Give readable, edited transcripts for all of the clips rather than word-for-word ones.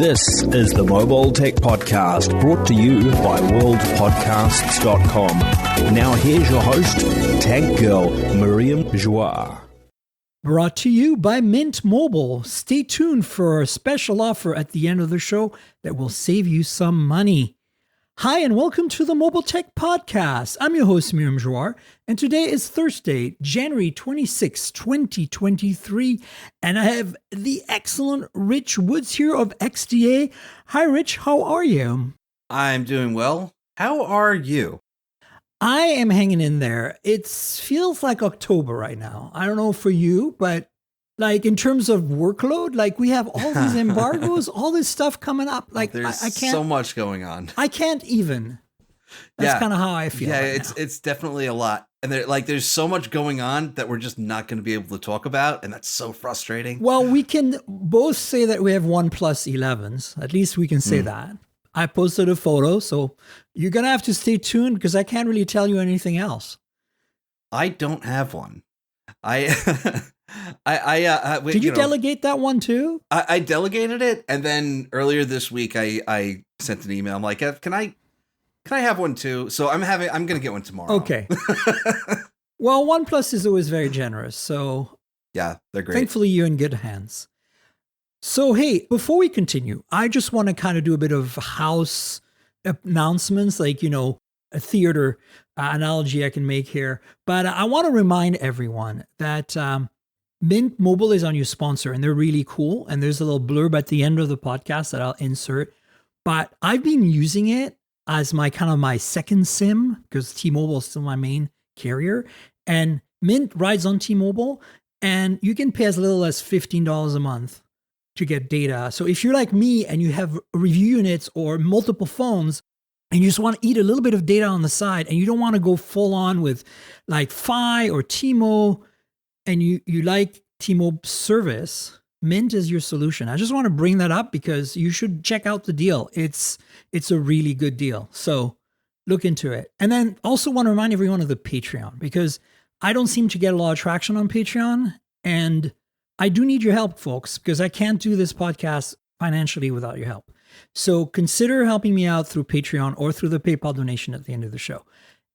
This is the Mobile Tech Podcast, brought to you by worldpodcasts.com. Now here's your host, Tech Girl, Miriam Joie. Brought to you by Mint Mobile. Stay tuned for a special offer at the end of the show that will save you some money. Hi, and welcome to the Mobile Tech Podcast. I'm your host, Miriam Joie, and today is Thursday, January 26, 2023, and I have the excellent Rich Woods here of XDA. Hi, Rich. How are you? I'm doing well. How are you? I am hanging in there. It feels like October right now. I don't know for you, but like in terms of workload, like we have all these embargoes, all this stuff coming up. Like there's I can't, so much going on. I can't even. That's kind of how I feel. Yeah, right it's definitely a lot. And there's so much going on that we're just not going to be able to talk about. And that's so frustrating. Well, we can both say that we have OnePlus 11s. At least we can say that. I posted a photo, so you're going to have to stay tuned because I can't really tell you anything else. I don't have one. Did you delegate that one too? I delegated it, and then earlier this week I sent an email. I'm like, can I have one too? So I'm going to get one tomorrow. Okay. Well, OnePlus is always very generous, so yeah, they're great. Thankfully, you're in good hands. So hey, before we continue, I just want to kind of do a bit of house announcements, like a theater analogy I can make here. But I want to remind everyone that Mint Mobile is our new sponsor, and they're really cool. And there's a little blurb at the end of the podcast that I'll insert. But I've been using it as my second SIM because T-Mobile is still my main carrier. And Mint rides on T-Mobile, and you can pay as little as $15 a month to get data. So if you're like me and you have review units or multiple phones, and you just want to eat a little bit of data on the side, and you don't want to go full on with like Fi or T-Mo, and you like T-Mo service, Mint is your solution. I just want to bring that up because you should check out the deal. It's a really good deal. So look into it. And then also want to remind everyone of the Patreon, because I don't seem to get a lot of traction on Patreon, and I do need your help, folks, because I can't do this podcast financially without your help. So consider helping me out through Patreon or through the PayPal donation at the end of the show.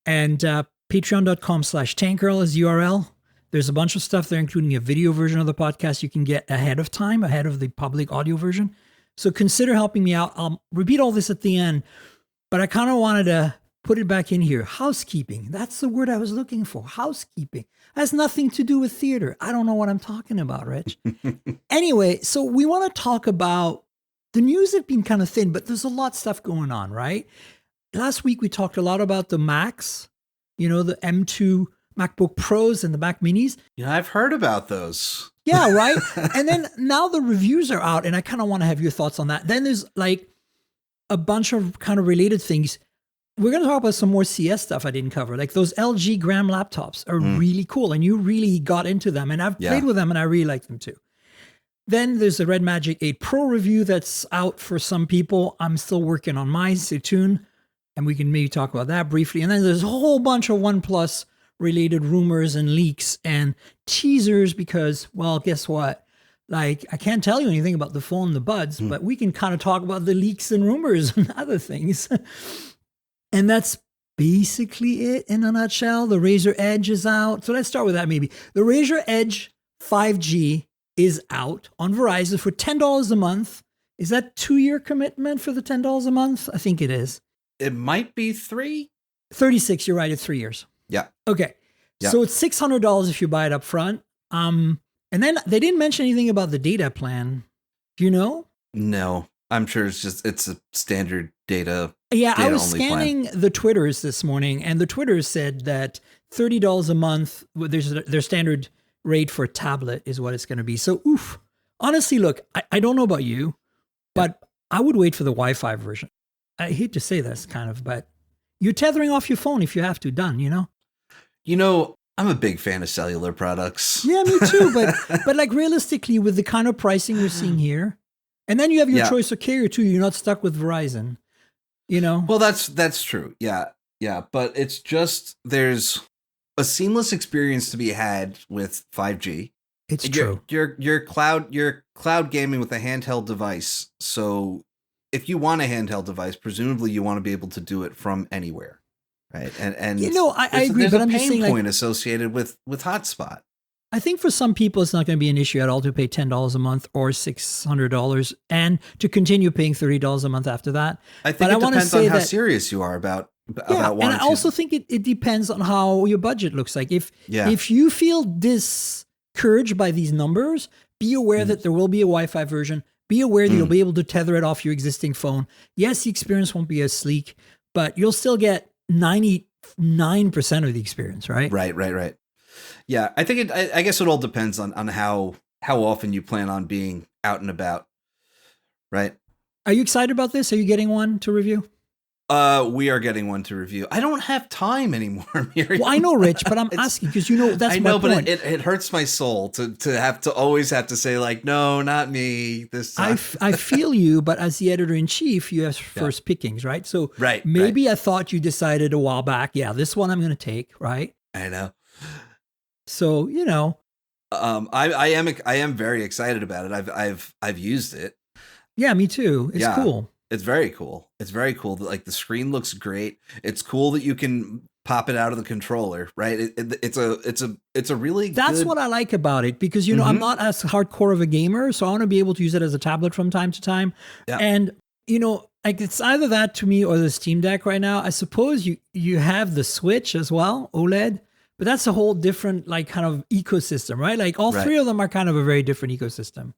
And patreon.com/tankgirl is the URL. There's a bunch of stuff there, including a video version of the podcast you can get ahead of time, ahead of the public audio version. So consider helping me out. I'll repeat all this at the end, but I kind of wanted to put it back in here. Housekeeping. That's the word I was looking for. Housekeeping. Has nothing to do with theater. I don't know what I'm talking about, Rich. Anyway, so we want to talk about the news has been kind of thin, but there's a lot of stuff going on, right? Last week, we talked a lot about the Macs, the M2 MacBook Pros and the Mac Minis. Yeah, I've heard about those. Yeah, right? And then now the reviews are out, and I kind of want to have your thoughts on that. Then there's like a bunch of kind of related things. We're going to talk about some more CS stuff I didn't cover. Like those LG Gram laptops are really cool, and you really got into them. And I've played with them, and I really like them too. Then there's the RedMagic 8 Pro review that's out for some people. I'm still working on mine. Stay tuned, and we can maybe talk about that briefly. And then there's a whole bunch of OnePlus related rumors and leaks and teasers because, well, guess what? Like, I can't tell you anything about the phone and the buds, but we can kind of talk about the leaks and rumors and other things. And that's basically it in a nutshell. The Razer Edge is out. So let's start with that maybe. The Razer Edge 5G is out on Verizon for $10 a month. Is that 2-year commitment for the $10 a month? I think it is. It might be 3. 36, you're right, it's 3 years. Yeah. Okay. Yeah. So it's $600 if you buy it up front. And then they didn't mention anything about the data plan. Do you know? No, I'm sure it's a standard data. Yeah, data I was scanning the Twitters this morning, and the Twitters said that $30 a month, their standard rate for a tablet is what it's going to be. So, honestly, look, I don't know about you, but I would wait for the Wi-Fi version. I hate to say this but you're tethering off your phone if you have to, done, I'm a big fan of cellular products. Yeah, me too. But like realistically, with the kind of pricing we're seeing here, and then you have your choice of carrier too. You're not stuck with Verizon, Well, that's true. Yeah. But it's just, there's a seamless experience to be had with 5G. It's true. You're cloud gaming with a handheld device. So if you want a handheld device, presumably you want to be able to do it from anywhere, right? And I agree, there's but a I'm just pain saying, point associated with hotspot. I think for some people, it's not going to be an issue at all to pay $10 a month or $600 and to continue paying $30 a month after that. I think it depends on how serious you are about wanting and I also think it depends on how your budget looks like. If you feel discouraged by these numbers, be aware that there will be a Wi-Fi version. Be aware that you'll be able to tether it off your existing phone. Yes, the experience won't be as sleek, but you'll still get 99% of the experience, right? Right. Yeah, I think I guess it all depends on how often you plan on being out and about, right? Are you excited about this? Are you getting one to review? We are getting one to review. I don't have time anymore, Miriam. Well, I know, Rich, but I'm asking because that's my point. But it hurts my soul to always have to say like, no, not me. This I feel you, but as the editor in chief, you have first pickings, right? So maybe I thought you decided a while back, this one I'm going to take, right? I know. So I am very excited about it. I've used it. Yeah, me too. It's cool. It's very cool. It's very cool. Like the screen looks great. It's cool that you can pop it out of the controller, right? It's a really That's what I like about it because I'm not as hardcore of a gamer, so I want to be able to use it as a tablet from time to time. Yeah. And like it's either that to me or the Steam Deck right now. I suppose you have the Switch as well, OLED. But that's a whole different like kind of ecosystem, right? Like all three of them are kind of a very different ecosystem.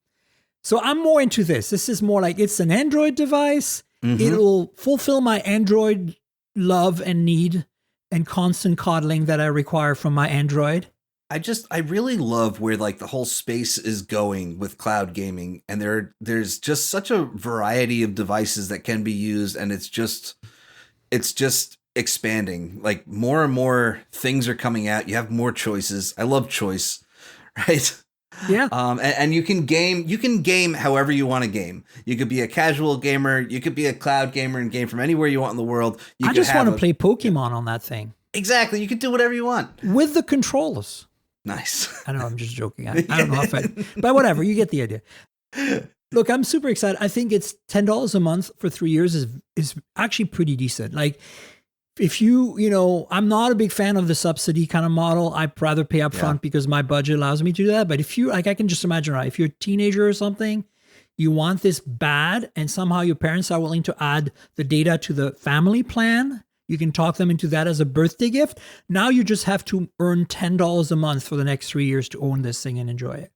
So I'm more into this. This is more like it's an Android device. It'll fulfill my Android love and need and constant coddling that I require from my Android. I really love where like the whole space is going with cloud gaming, and there's just such a variety of devices that can be used, and it's just expanding. Like more and more things are coming out. You have more choices. I love choice, right? Yeah. And you can game however you want to game. You could be a casual gamer, you could be a cloud gamer and game from anywhere you want in the world. I just want to play Pokemon on that thing. Exactly. You can do whatever you want with the controllers. Nice. I know, I'm just joking. I don't know but whatever, you get the idea. Look, I'm super excited. I think it's $10 a month for 3 years is actually pretty decent. Like if I'm not a big fan of the subsidy kind of model. I'd rather pay up front because my budget allows me to do that. But if you, like, I can just imagine, right? If you're a teenager or something, you want this bad and somehow your parents are willing to add the data to the family plan. You can talk them into that as a birthday gift. Now you just have to earn $10 a month for the next 3 years to own this thing and enjoy it.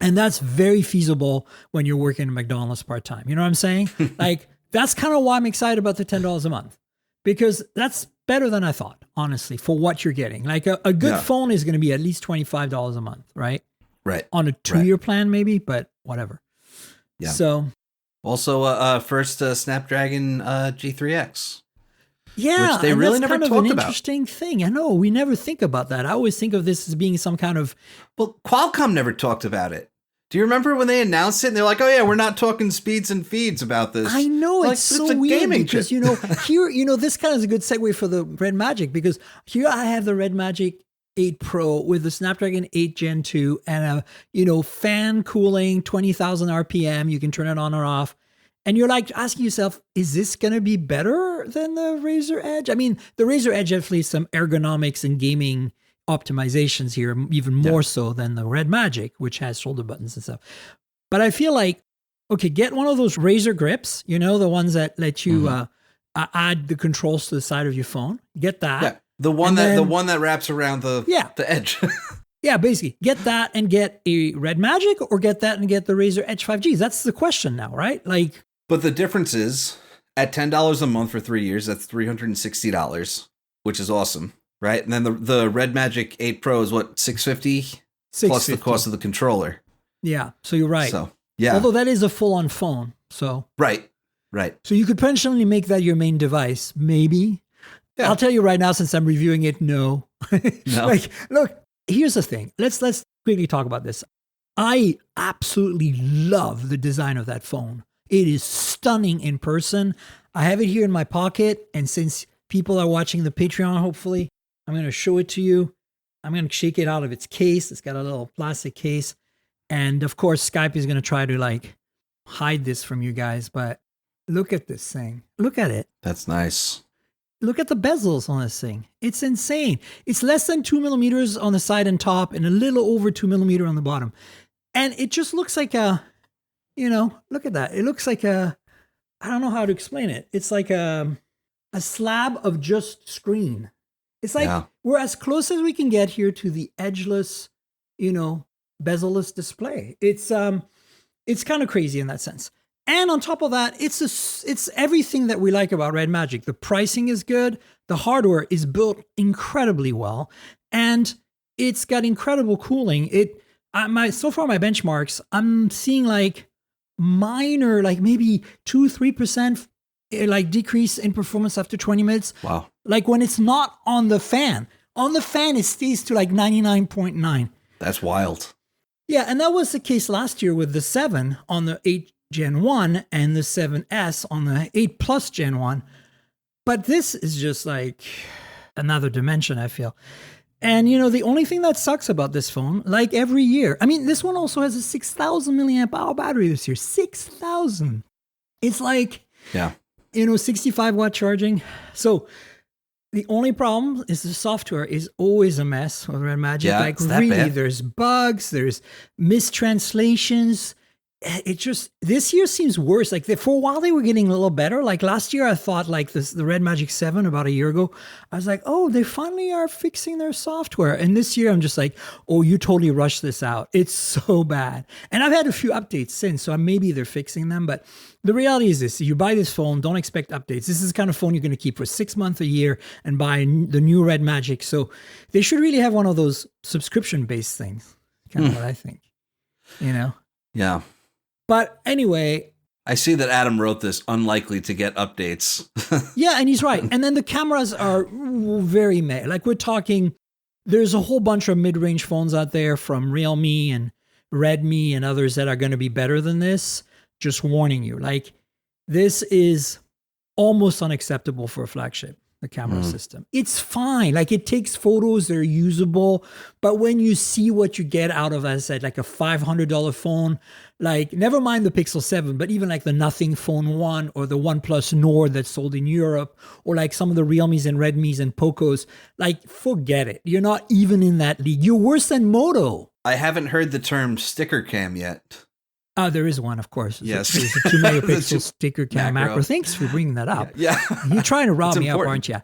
And that's very feasible when you're working at McDonald's part-time. You know what I'm saying? Like, that's kind of why I'm excited about the $10 a month. Because that's better than I thought, honestly, for what you're getting. Like a good phone is going to be at least $25 a month, right? Right. On a 2-year plan, maybe, but whatever. Yeah. So, also, first Snapdragon G3X. Yeah, which they really never talked about. That's kind of an interesting thing. I know we never think about that. I always think of this as being some kind of. Well, Qualcomm never talked about it. Do you remember when they announced it and they're like, oh yeah, we're not talking speeds and feeds about this? I know, it's so weird because, here, this kind of is a good segue for the RedMagic because here I have the RedMagic 8 Pro with the Snapdragon 8 Gen 2 and a, fan cooling 20,000 RPM. You can turn it on or off. And you're like asking yourself, is this going to be better than the Razer Edge? I mean, the Razer Edge definitely has some ergonomics and gaming optimizations here, even more so than the RedMagic, which has shoulder buttons and stuff. But I feel like, okay, get one of those Razer grips, the ones that let you add the controls to the side of your phone. Get that. Yeah, the one that wraps around the edge. Yeah, basically, get that and get a RedMagic, or get that and get the Razer Edge 5G. That's the question now, right? Like, but the difference is at $10 a month for 3 years, that's $360, which is awesome. Right, and then the RedMagic 8 Pro is what, $650 plus the cost of the controller. Yeah, so you're right. So yeah, although that is a full-on phone, so right. So you could potentially make that your main device, maybe. Yeah. I'll tell you right now, since I'm reviewing it, no. Like, look, here's the thing. Let's quickly talk about this. I absolutely love the design of that phone. It is stunning in person. I have it here in my pocket, and since people are watching the Patreon, hopefully, I'm going to show it to you. I'm going to shake it out of its case. It's got a little plastic case. And of course, Skype is going to try to like hide this from you guys, but look at this thing. Look at it. That's nice. Look at the bezels on this thing. It's insane. It's less than 2 millimeters on the side and top and a little over 2 millimeter on the bottom. And it just looks like a, look at that. It looks like I don't know how to explain it. It's like a slab of just screen. It's like we're as close as we can get here to the edgeless, bezel-less display. It's kind of crazy in that sense. And on top of that, it's everything that we like about RedMagic. The pricing is good. The hardware is built incredibly well, and it's got incredible cooling. So far my benchmarks, I'm seeing like minor, like maybe 2-3% like decrease in performance after 20 minutes. Wow! Like when it's not on the fan. On the fan, it stays to like 99.9. That's wild. Yeah, and that was the case last year with the 7 on the 8 Gen 1 and the 7S on the 8 Plus Gen 1. But this is just like another dimension, I feel. And, the only thing that sucks about this phone, like every year, I mean, this one also has a 6,000 milliamp hour battery this year. 6,000. It's like, 65 watt charging. So the only problem is the software is always a mess with RedMagic. Yeah, like really, there's bugs, there's mistranslations. This year seems worse. Like for a while they were getting a little better. Like last year I thought like the RedMagic 7 about a year ago, I was like, oh, they finally are fixing their software. And this year I'm just like, oh, you totally rushed this out. It's so bad. And I've had a few updates since, so maybe they're fixing them. But the reality is this: you buy this phone, don't expect updates. This is the kind of phone you're going to keep for 6 months, a year, and buy the new RedMagic. So they should really have one of those subscription-based things. Kind of what I think, Yeah. But anyway, I see that Adam wrote this unlikely to get updates. Yeah, and he's right. And then the cameras are very like we're talking, there's a whole bunch of mid-range phones out there from Realme and Redmi and others that are going to be better than this. Just warning you, like this is almost unacceptable for a flagship, the camera system. It's fine. Like it takes photos, they're usable. But when you see what you get out of, as I said, like a $500 phone, like never mind the Pixel 7, but even like the Nothing Phone 1 or the OnePlus Nord that's sold in Europe, or like some of the Realmes and Redmis and Pocos, like forget it. You're not even in that league. You're worse than Moto. I haven't heard the term sticker cam yet. There is one, of course. Yes. There's a 2 megapixel sticker cam macro. Thanks for bringing that up. Yeah. You're trying to rob me up, aren't you?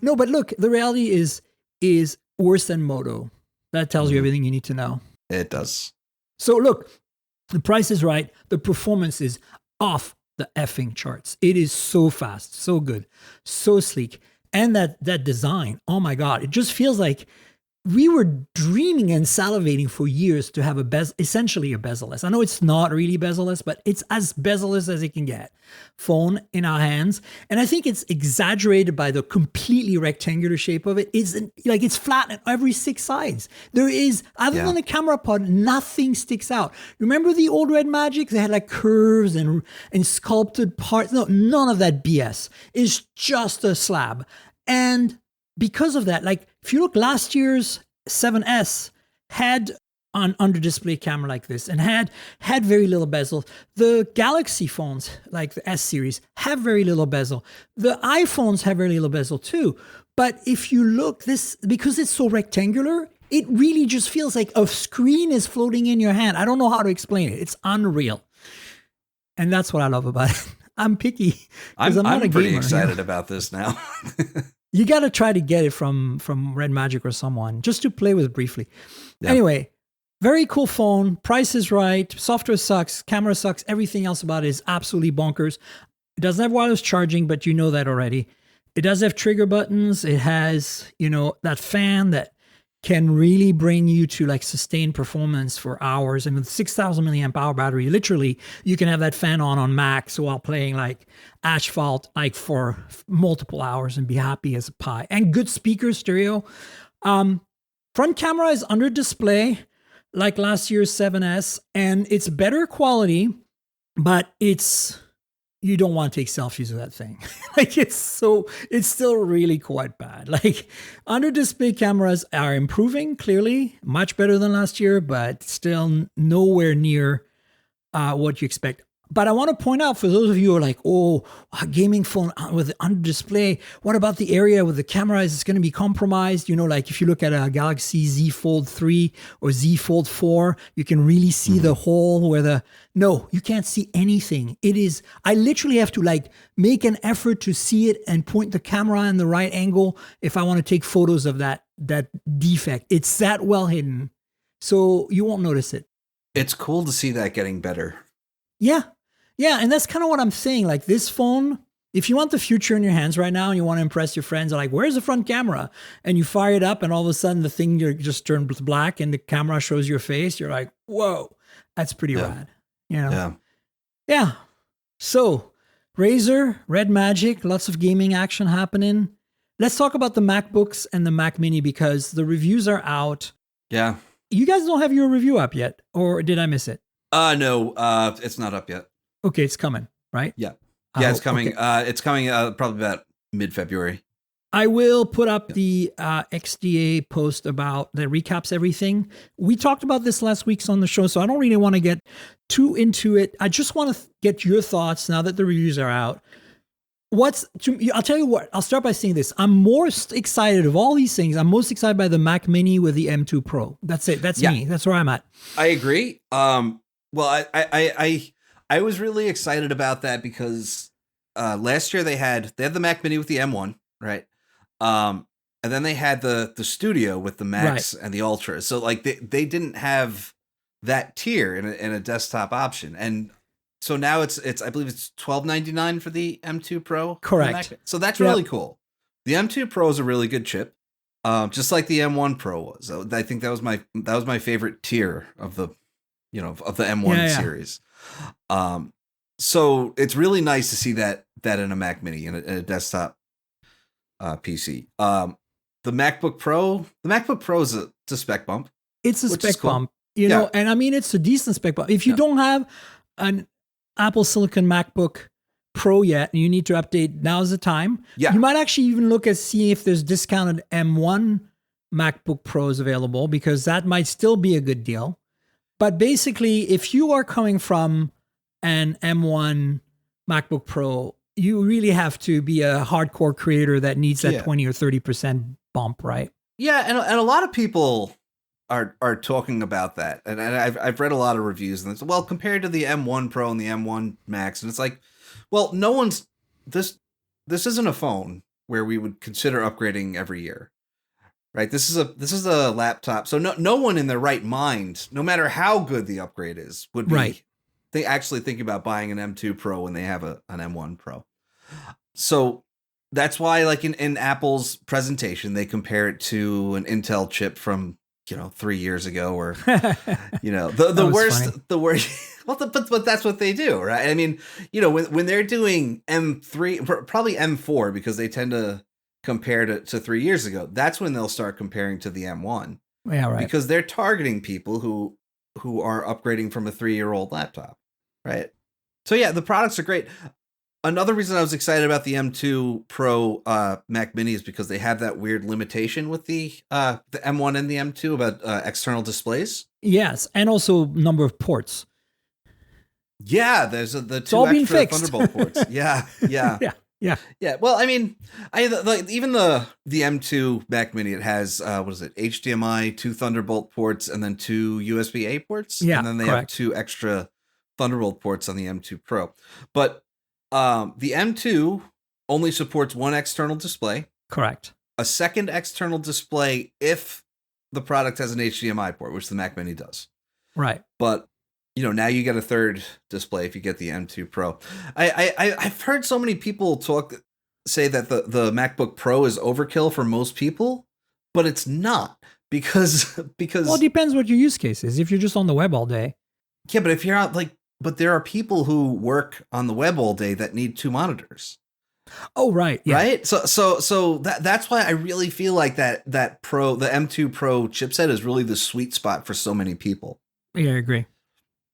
No, but look, the reality is worse than Moto. That tells you everything you need to know. It does. So look, the price is right. The performance is off the effing charts. It is so fast, so good, so sleek. And that design, oh my God, it just feels like we were dreaming and salivating for years to have essentially a bezel-less. I know it's not really bezel-less, but it's as bezel-less as it can get. Phone in our hands. And I think it's exaggerated by the completely rectangular shape of it. It's flat on every 6 sides. There is, other than the camera pod, nothing sticks out. Remember the old RedMagic? They had like curves and sculpted parts. No, none of that BS. It's just a slab. And because of that, like if you look, last year's 7S had an under display camera like this and had very little bezel. The Galaxy phones, like the S series, have very little bezel. The iPhones have very little bezel too. But if you look, this, because it's so rectangular, it really just feels like a screen is floating in your hand. I don't know how to explain it. It's unreal. And that's what I love about it. I'm picky. I'm not a gamer, pretty excited about this now. You got to try to get it from RedMagic or someone just to play with briefly. Yeah. Anyway, very cool phone. Price is right. Software sucks. Camera sucks. Everything else about it is absolutely bonkers. It doesn't have wireless charging, but you know that already. It does have trigger buttons. It has, that fan that can really bring you to like sustained performance for hours. And with 6,000 milliamp hour battery, literally you can have that fan on max while playing like Asphalt like for multiple hours and be happy as a pie. And good speaker stereo. Front camera is under display like last year's 7S, and it's better quality, but it's you don't want to take selfies of that thing. Like it's still really quite bad. Like under display cameras are improving, clearly much better than last year, but still nowhere near what you expect. But I want to point out for those of you who are like, oh, a gaming phone with under display, what about the area with the camera? Is it going to be compromised? You know, like if you look at a Galaxy Z Fold 3 or Z Fold 4, you can really see the hole where no, you can't see anything. I literally have to like make an effort to see it and point the camera in the right angle if I want to take photos of that defect. It's that well hidden. So you won't notice it. It's cool to see that getting better. Yeah. Yeah, and that's kind of what I'm saying. Like this phone, if you want the future in your hands right now and you want to impress your friends, like, where's the front camera? And you fire it up and all of a sudden the thing just turned black and the camera shows your face. You're like, whoa, that's pretty rad. You know? Yeah. So Razer, RedMagic, lots of gaming action happening. Let's talk about the MacBooks and the Mac Mini because the reviews are out. Yeah. You guys don't have your review up yet, or did I miss it? No, it's not up yet. Okay, it's coming, right? Yeah. Yeah, it's coming. Okay. It's coming probably about mid-February. I will put up the XDA post that recaps everything. We talked about this last week on the show, so I don't really want to get too into it. I just want to get your thoughts now that the reviews are out. I'll tell you what, I'll start by saying this. I'm most excited of all these things. I'm most excited by the Mac Mini with the M2 Pro. That's it. That's me. That's where I'm at. I agree. Well, I was really excited about that because last year they had the Mac Mini with the M1, right? And then they had the Studio with the Max and the Ultra. So like they didn't have that tier in a desktop option. And so now it's I believe it's $12.99 for the M2 Pro. Correct. So that's really cool. The M2 Pro is a really good chip. Just like the M1 Pro was. So I think that was my favorite tier of the M1 series. So it's really nice to see that in a Mac Mini in a desktop PC. The MacBook Pro is a spec bump. It's a spec bump, you know, and I mean it's a decent spec bump. If you don't have an Apple Silicon MacBook Pro yet and you need to update, now's the time. Yeah. You might actually even look at seeing if there's discounted M1 MacBook Pros available because that might still be a good deal. But basically, if you are coming from an M1 MacBook Pro, you really have to be a hardcore creator that needs that 20 or 30% bump, right? Yeah, and a lot of people are talking about that. And I've read a lot of reviews and it's, well, compared to the M1 Pro and the M1 Max, and it's like, well, this isn't a phone where we would consider upgrading every year. Right. This is a laptop. So no one in their right mind, no matter how good the upgrade is, would be they actually think about buying an M2 Pro when they have an M1 Pro. So that's why, like in Apple's presentation, they compare it to an Intel chip from 3 years ago, or the worst. Well, but that's what they do, right? I mean, when they're doing M3, probably M4, because they tend to compare to 3 years ago. That's when they'll start comparing to the M1. Yeah, right. Because they're targeting people who are upgrading from a 3-year-old laptop, right? So yeah, the products are great. Another reason I was excited about the M2 Pro Mac Mini is because they have that weird limitation with the M1 and the M2 about external displays. Yes, and also number of ports. Yeah, there's the two extra Thunderbolt ports. Yeah. Yeah. Well, I mean, even the M2 Mac Mini, it has HDMI, 2 Thunderbolt ports, and then 2 USB-A ports. Yeah, and then they have 2 extra Thunderbolt ports on the M2 Pro. But the M2 only supports 1 external display. Correct. A second external display if the product has an HDMI port, which the Mac Mini does. Right. But now you get a third display if you get the M2 Pro. I've heard so many people say that the MacBook Pro is overkill for most people, but it's not because well, it depends what your use case is. If you're just on the web all day. Yeah, but if you're not but there are people who work on the web all day that need 2 monitors. Oh, right. Yeah. Right. So that's why I really feel like the M2 Pro chipset is really the sweet spot for so many people. Yeah, I agree.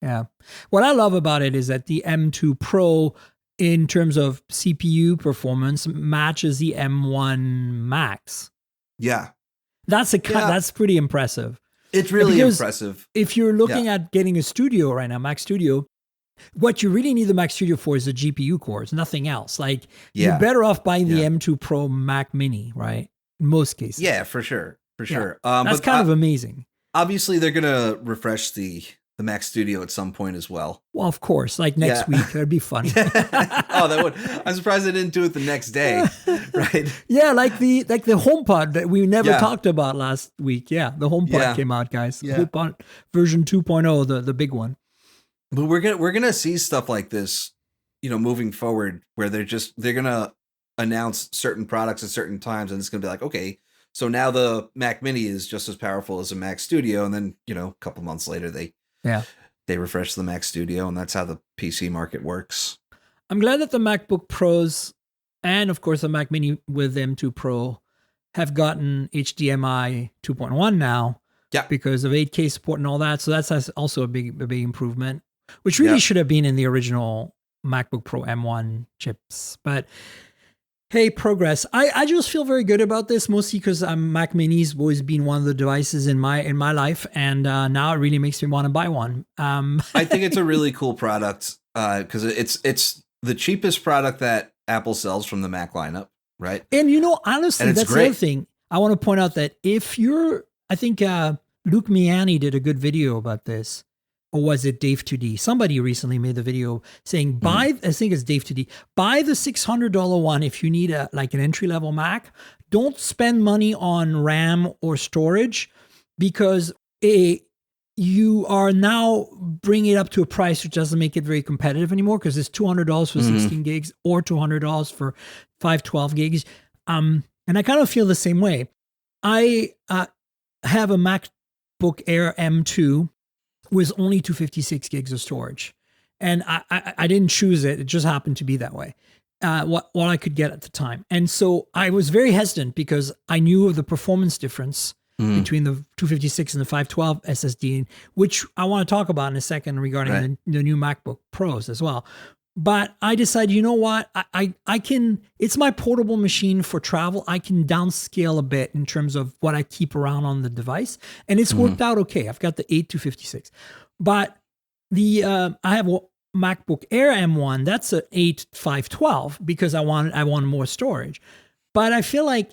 Yeah. What I love about it is that the M2 Pro in terms of CPU performance matches the M1 Max. Yeah. That's pretty impressive. It's really impressive. If you're looking at getting a studio right now, Mac Studio, what you really need the Mac Studio for is the GPU cores, nothing else. Like you're better off buying the M2 Pro Mac Mini, right? In most cases. Yeah, for sure. For sure. That's kind of amazing. Obviously, they're going to refresh the Mac Studio at some point as well. Well, of course, like next week. That'd be fun. That would. I'm surprised they didn't do it the next day, right? Yeah, like the HomePod that we never talked about last week. Yeah, the HomePod came out, guys. Yeah. HomePod version 2.0, the big one. But we're gonna see stuff like this, moving forward, where they're gonna announce certain products at certain times, and it's gonna be like, okay, so now the Mac Mini is just as powerful as a Mac Studio, and then a couple months later they refresh the Mac Studio, and that's how the PC market works. I'm glad that the MacBook Pros and of course the Mac Mini with M2 Pro have gotten HDMI 2.1 now, because of 8K support and all that. So that's also a big improvement, which really should have been in the original MacBook Pro M1 chips. But hey, progress. I just feel very good about this, mostly because Mac Mini's always been one of the devices in my life, and now it really makes me want to buy one. I think it's a really cool product because it's the cheapest product that Apple sells from the Mac lineup, right? And honestly, that's the other thing. I want to point out that I think Luke Miani did a good video about this. Or was it Dave 2D? Somebody recently made the video saying I think it's Dave 2D, buy the $600 one if you need an entry-level Mac. Don't spend money on RAM or storage because you are now bringing it up to a price which doesn't make it very competitive anymore, because it's $200 for 16 gigs or $200 for 512 gigs. And I kind of feel the same way. I have a MacBook Air M2 with only 256 gigs of storage. And I didn't choose it. It just happened to be that way, what I could get at the time. And so I was very hesitant because I knew of the performance difference between the 256 and the 512 SSD, which I want to talk about in a second regarding the new MacBook Pros as well. But I decided, you know what? I can, it's my portable machine for travel. I can downscale a bit in terms of what I keep around on the device. And it's worked out okay. I've got the 8256. But I have a MacBook Air M1. That's an 8512 because I want more storage. But I feel like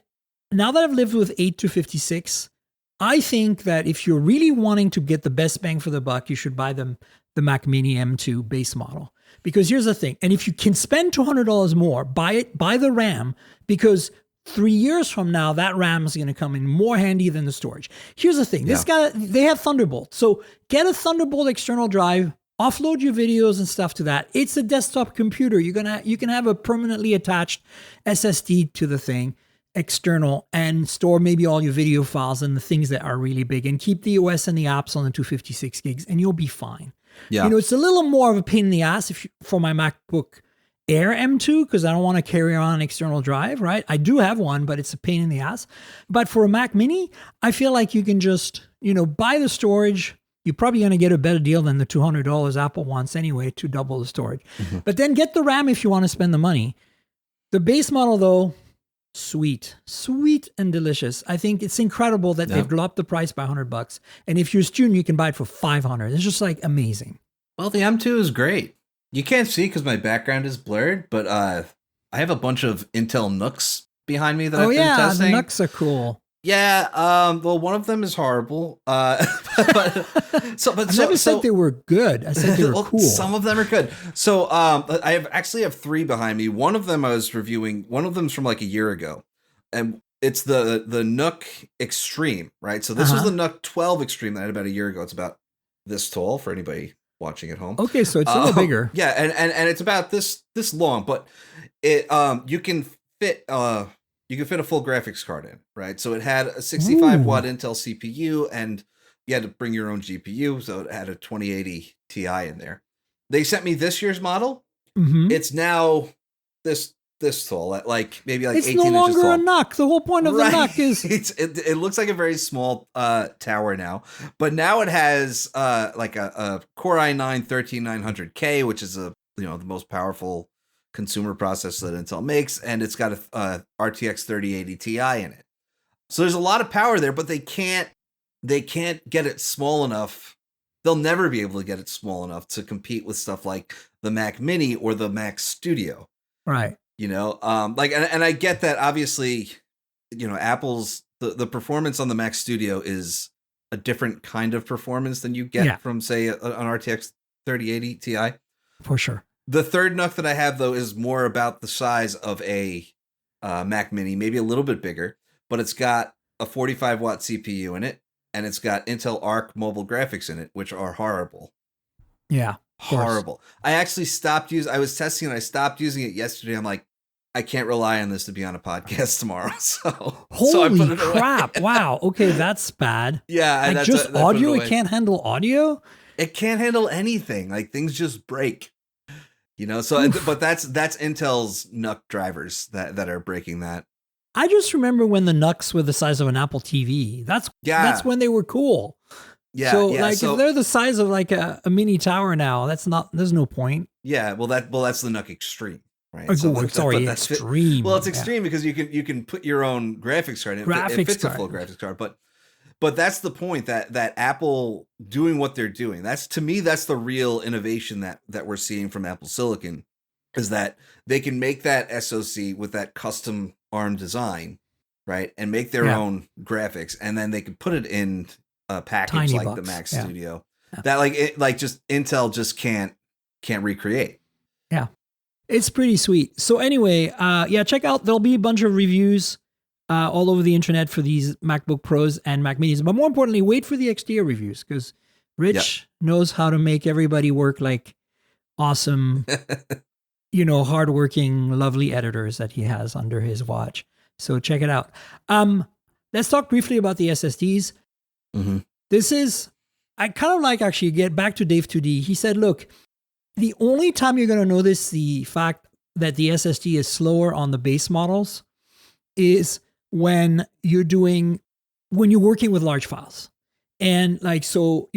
now that I've lived with 8256, I think that if you're really wanting to get the best bang for the buck, you should buy the Mac Mini M2 base model. Because here's the thing, and if you can spend $200 more, buy the RAM, because 3 years from now, that RAM is going to come in more handy than the storage. Here's the thing, they have Thunderbolt. So get a Thunderbolt external drive, offload your videos and stuff to that. It's a desktop computer. You can have a permanently attached SSD to the thing, external, and store maybe all your video files and the things that are really big, and keep the OS and the apps on the 256 gigs, and you'll be fine. Yeah. It's a little more of a pain in the ass for my MacBook Air M2, because I don't want to carry on an external drive, right? I do have one, but it's a pain in the ass. But for a Mac Mini, I feel like you can just, buy the storage. You're probably going to get a better deal than the $200 Apple wants anyway to double the storage. But then get the RAM if you want to spend the money. The base model, though, sweet and delicious. I think it's incredible that they've dropped the price by $100. And if you're a student, you can buy it for $500. It's just amazing. Well, the M2 is great. You can't see because my background is blurred, but I have a bunch of Intel NUCs behind me that I've been testing. The NUCs are cool. Yeah, well, one of them is horrible. I never said they were good. I said they were cool. Some of them are good. So I have three behind me. One of them I was reviewing. One of them's from a year ago, and it's the NUC Extreme, right? So this was the NUC 12 Extreme that I had about a year ago. It's about this tall for anybody watching at home. Okay, so it's a little bigger. Yeah, and it's about this long, but it you can fit a full graphics card in, right? So it had a 65 watt Intel CPU, and you had to bring your own GPU. So it had a 2080 Ti in there. They sent me this year's model. It's now this tall, maybe it's 18 no inches tall. longer a NUC. The whole point of the NUC is it looks like a very small tower now, but now it has a Core i9 13900K, which is the most powerful consumer processor that Intel makes, and it's got a RTX 3080 Ti in it. So there's a lot of power there, but they can't get it small enough. They'll never be able to get it small enough to compete with stuff like the Mac Mini or the Mac Studio. Right. You know, and I get that, obviously, you know, Apple's the performance on the Mac Studio is a different kind of performance than you get from, say, an RTX 3080 Ti. For sure. The third NUC that I have, though, is more about the size of a Mac Mini, maybe a little bit bigger, but it's got a 45-watt CPU in it, and it's got Intel Arc mobile graphics in it, which are horrible. Yeah. Horrible. I actually I was testing it. I stopped using it yesterday. I'm like, I can't rely on this to be on a podcast tomorrow. Holy crap. Wow. Okay. That's bad. Yeah. Like just audio. It can't handle audio. It can't handle anything. Like things just break, you know? So, but that's Intel's NUC drivers that are breaking that. I just remember when the NUCs were the size of an Apple TV. That's when they were cool. Yeah. So if they're the size of like a mini tower now, there's no point. Yeah. Well, that's the NUC Extreme, right? Extreme. It's extreme because you can put your own graphics card in. It fits a full graphics card, but that's the point that Apple doing what they're doing. That's the real innovation that we're seeing from Apple Silicon, is that they can make that SoC with that custom ARM design, right? And make their own graphics, and then they can put it in a package like the Mac Studio that just Intel just can't recreate. Yeah. It's pretty sweet. So anyway, check out, there'll be a bunch of reviews all over the internet for these MacBook Pros and Mac Minis. But more importantly, wait for the XDR reviews, because Rich knows how to make everybody work like awesome, hardworking, lovely editors that he has under his watch. So check it out. Let's talk briefly about the SSDs. Mm-hmm. I kind of like, actually, get back to Dave 2D. He said, look, the only time you're going to notice the fact that the SSD is slower on the base models is when you're working with large files. And or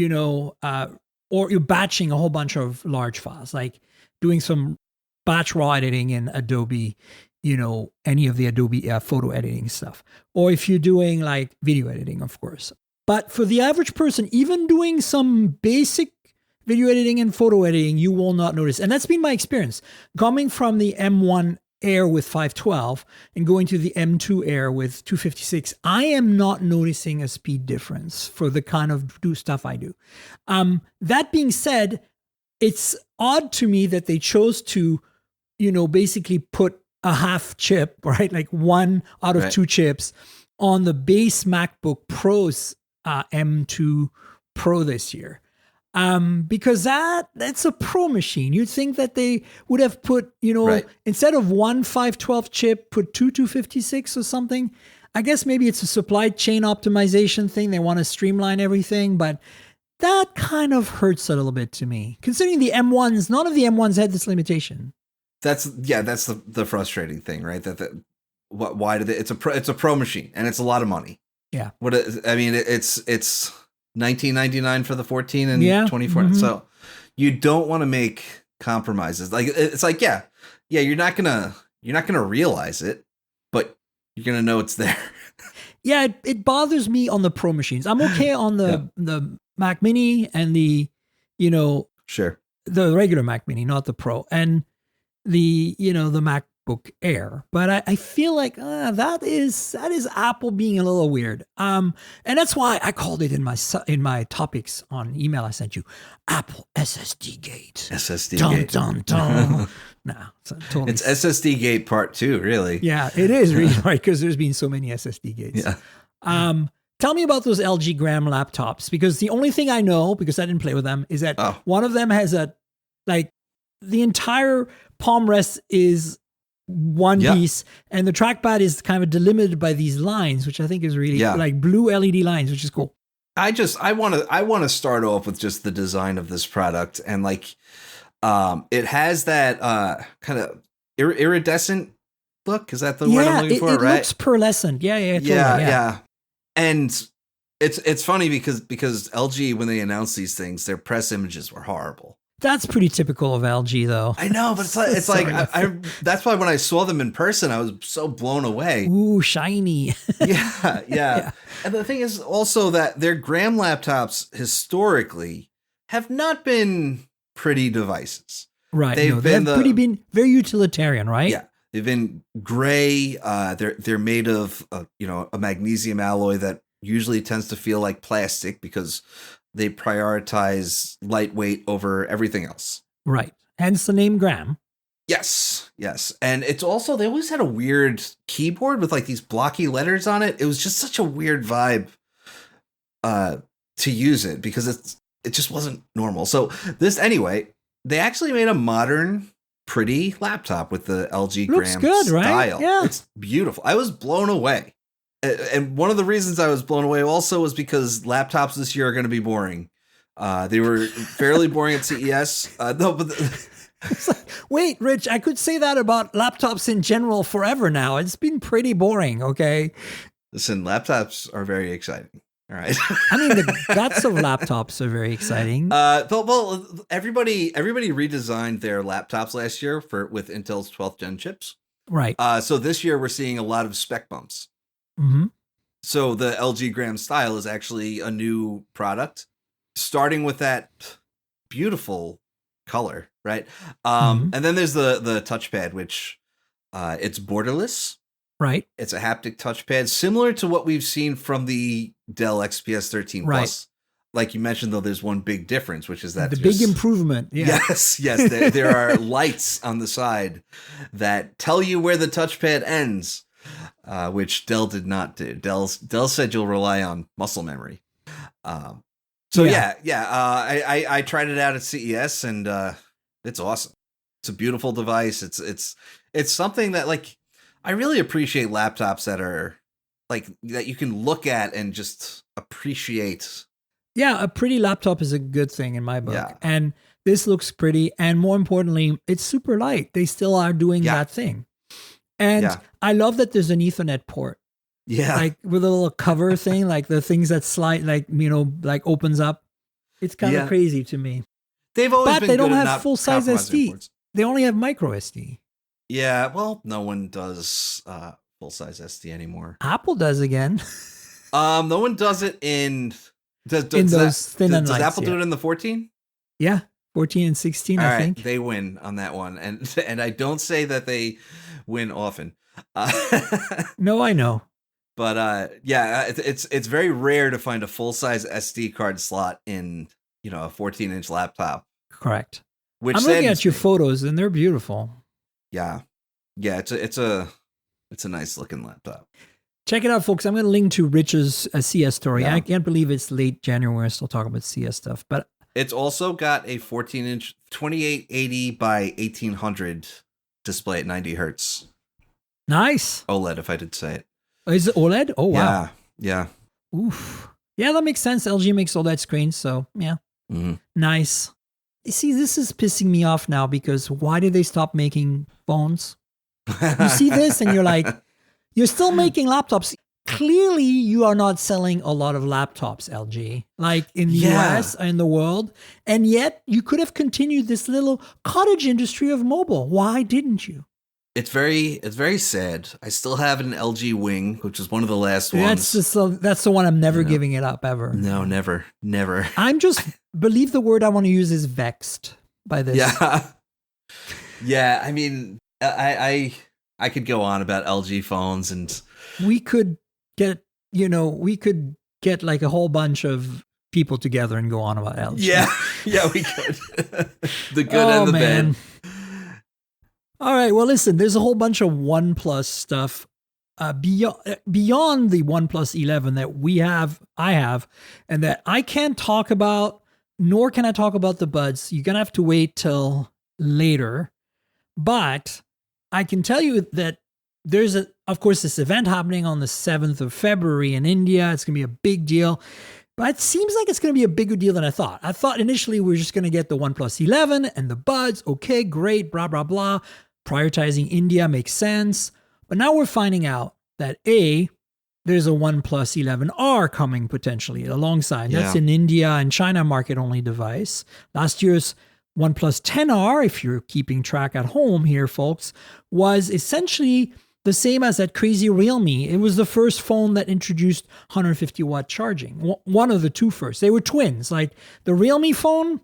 you're batching a whole bunch of large files, like doing some batch raw editing in Adobe, any of the Adobe photo editing stuff. Or if you're doing like video editing, of course. But for the average person, even doing some basic video editing and photo editing, you will not notice. And that's been my experience. Coming from the M1 Air with 512 and going to the M2 Air with 256, I am not noticing a speed difference for the kind of stuff I do. That being said, it's odd to me that they chose to, basically put a half chip, right? Like one out of two chips on the base MacBook Pro's M2 Pro this year. Because that's a Pro machine. You'd think that they would have put, instead of one 512 chip, put two 256 or something. I guess maybe it's a supply chain optimization thing. They want to streamline everything, but that kind of hurts a little bit to me. Considering the M1s, none of the M1s had this limitation. That's the frustrating thing, right? Why did it's a Pro machine, and it's a lot of money. Yeah. It's $19.99 for the 14 and 24. Mm-hmm. So you don't want to make compromises. Like it's like, you're not gonna realize it, but you're gonna know it's there. Yeah, it bothers me on the Pro machines. I'm okay on the Mac Mini and the regular Mac Mini, not the Pro, and the the MacBook Air. But I feel like that is Apple being a little weird. And that's why I called it in my topics on email I sent you, Apple SSD Gate. SSD Gate. Dun, dun, dun. No, it's SSD Gate Part 2, really. Yeah, it is really right, because there's been so many SSD gates. Yeah. Tell me about those LG Gram laptops, because the only thing I know, because I didn't play with them, is that one of them has the entire palm rest is one piece, and the trackpad is kind of delimited by these lines, which I think is really like blue LED lines, which is cool. I want to start off with just the design of this product, and it has that kind of iridescent look. Is that the word I'm looking for? It looks pearlescent. Yeah. And it's funny because LG, when they announced these things, their press images were horrible. That's pretty typical of LG, though. I know, but it's like I that's why when I saw them in person, I was so blown away. Ooh, shiny. Yeah. And the thing is also that their Gram laptops historically have not been pretty devices. Right. They've been very utilitarian, right? Yeah. They've been gray. They're made of a magnesium alloy that usually tends to feel like plastic because they prioritize lightweight over everything else. Right. Hence the name Gram. Yes. And it's also, they always had a weird keyboard with like these blocky letters on it. It was just such a weird vibe to use it because it just wasn't normal. So anyway, they actually made a modern, pretty laptop with the LG Looks Gram good, style. right? Yeah. It's beautiful. I was blown away. And one of the reasons I was blown away also was because laptops this year are going to be boring. They were fairly boring at CES. It's like, wait, Rich, I could say that about laptops in general forever now. It's been pretty boring, okay? Listen, laptops are very exciting. All right. I mean, the guts of laptops are very exciting. Well, everybody redesigned their laptops last year with Intel's 12th gen chips. Right. So this year we're seeing a lot of spec bumps. Mm-hmm. So the LG Gram style is actually a new product, starting with that beautiful color, right? And then there's the touchpad, which it's borderless. Right. It's a haptic touchpad, similar to what we've seen from the Dell XPS 13 right. Plus. Like you mentioned, though, there's one big difference, which is that big improvement. Yeah. Yes. There are lights on the side that tell you where the touchpad ends. Which Dell did not do. Dell said you'll rely on muscle memory. I tried it out at CES and it's awesome. It's a beautiful device. It's something that like I really appreciate laptops that are like that you can look at and just appreciate. Yeah, a pretty laptop is a good thing in my book. Yeah. And this looks pretty, and more importantly, it's super light. They still are doing that thing. And I love that there's an Ethernet port. Yeah. Like with a little cover thing, like the things that slide, like opens up. It's kind of crazy to me. They've always but been they good don't at have full size SD. Ports. They only have micro SD. Yeah, well, no one does full size SD anymore. Apple does again. No one does it in those thin and lights. Does Apple do it in the 14? Yeah, 14 and 16, I think. They win on that one, and I don't say that they win often. No, I know. But it's very rare to find a full size SD card slot in a 14-inch laptop. Correct. I'm looking at your photos, and they're beautiful. Yeah. It's a nice looking laptop. Check it out, folks. I'm going to link to Rich's CS story. Yeah. I can't believe it's late January. We're still talking about CS stuff, but it's also got a 14-inch 2880 by 1800 display at 90 hertz. Nice. OLED, if I did say it. Is it OLED? Oh, wow. Yeah. Oof. Yeah, that makes sense. LG makes OLED screens, so yeah. Mm-hmm. Nice. You see, this is pissing me off now because why did they stop making phones? You see this and you're like, you're still making laptops. Clearly, you are not selling a lot of laptops, LG, like in the US and the world. And yet you could have continued this little cottage industry of mobile. Why didn't you? It's very sad. I still have an LG Wing, which is one of the last ones. That's the one I'm never giving it up ever. No, never. I'm just, believe the word I want to use is vexed by this. Yeah. I mean, I could go on about LG phones, and we could get like a whole bunch of people together and go on about LG. Yeah, we could. The good and the bad. All right. Well, listen, there's a whole bunch of OnePlus stuff beyond the OnePlus 11 that I have, and that I can't talk about, nor can I talk about the buds. You're going to have to wait till later. But I can tell you that there's, of course, this event happening on the 7th of February in India. It's going to be a big deal. But it seems like it's going to be a bigger deal than I thought. I thought initially we were just going to get the OnePlus 11 and the buds. Okay, great, blah, blah, blah. Prioritizing India makes sense. But now we're finding out that there's a OnePlus 11R coming potentially alongside. That's an India and China market only device. Last year's OnePlus 10R, if you're keeping track at home here, folks, was essentially the same as that crazy Realme. It was the first phone that introduced 150 watt charging. One of the two first. They were twins. Like the Realme phone,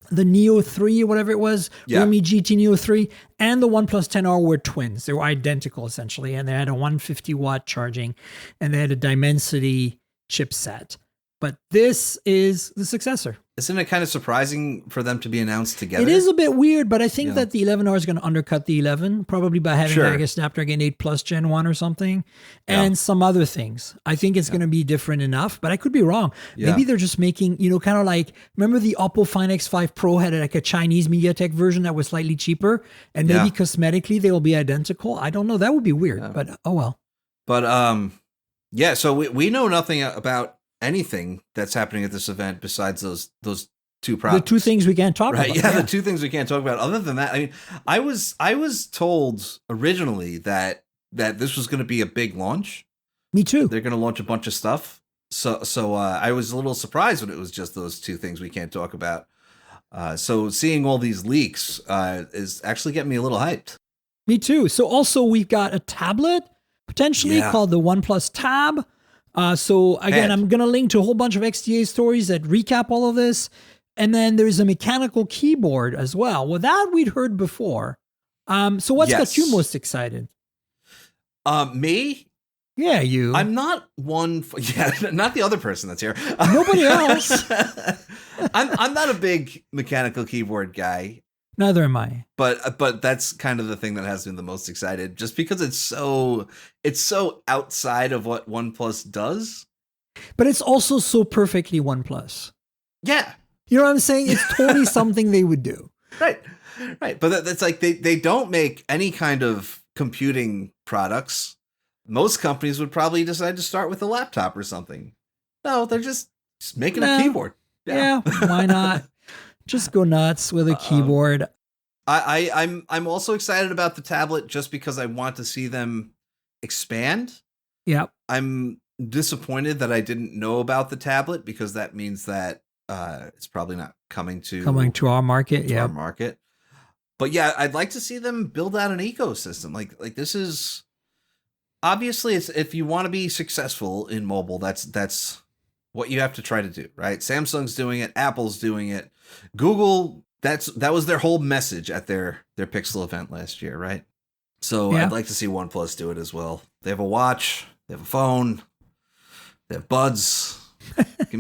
the Neo 3 or whatever it was, Realme GT Neo 3, and the OnePlus 10R were twins. They were identical essentially, and they had a 150 watt charging, and they had a Dimensity chipset. But this is the successor. Isn't it kind of surprising for them to be announced together? It is a bit weird, but I think that the 11R is going to undercut the 11, probably by having like a Snapdragon 8 Plus Gen 1 or something, and some other things. I think it's going to be different enough, but I could be wrong. Maybe they're just making, kind of like, remember the Oppo Find X5 Pro had like a Chinese MediaTek version that was slightly cheaper, and maybe cosmetically they will be identical. I don't know. That would be weird, but oh well. But so we know nothing about anything that's happening at this event besides those two products. The two things we can't talk about. Yeah, the two things we can't talk about. Other than that, I mean, I was told originally that this was going to be a big launch. Me too. They're going to launch a bunch of stuff. So I was a little surprised when it was just those two things we can't talk about. So seeing all these leaks is actually getting me a little hyped. Me too. So also we've got a tablet potentially called the OnePlus Tab. So again, I'm going to link to a whole bunch of XDA stories that recap all of this. And then there's a mechanical keyboard as well. Well, that we'd heard before. So what's got you most excited? Me? Yeah, you. I'm not one. Not the other person that's here. Nobody else. I'm not a big mechanical keyboard guy. Neither am I. But that's kind of the thing that has me the most excited, just because it's so outside of what OnePlus does. But it's also so perfectly OnePlus. Yeah. You know what I'm saying? It's totally something they would do. Right. But that's like they don't make any kind of computing products. Most companies would probably decide to start with a laptop or something. No, they're just making a keyboard. Yeah, why not? Just go nuts with a keyboard. I'm also excited about the tablet just because I want to see them expand. Yeah. I'm disappointed that I didn't know about the tablet, because that means that it's probably not coming to our market. Our market. But yeah, I'd like to see them build out an ecosystem. Like this is obviously, it's, if you want to be successful in mobile, that's what you have to try to do, right? Samsung's doing it, Apple's doing it, Google. That was their whole message at their Pixel event last year, right? So I'd like to see OnePlus do it as well. They have a watch, they have a phone, they have buds. give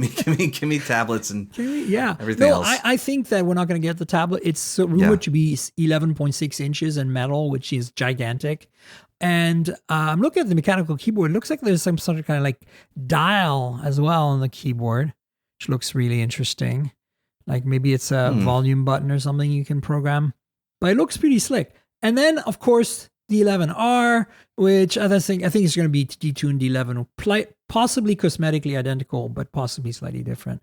me tablets and everything else. I think that we're not going to get the tablet. It's rumored to be 11.6 inches in metal, which is gigantic. And I'm looking at the mechanical keyboard. It looks like there's some sort of kind of like dial as well on the keyboard, which looks really interesting. Like maybe it's a volume button or something you can program. But it looks pretty slick. And then, of course, the 11R, which I think is going to be D2 and D11, possibly cosmetically identical, but possibly slightly different.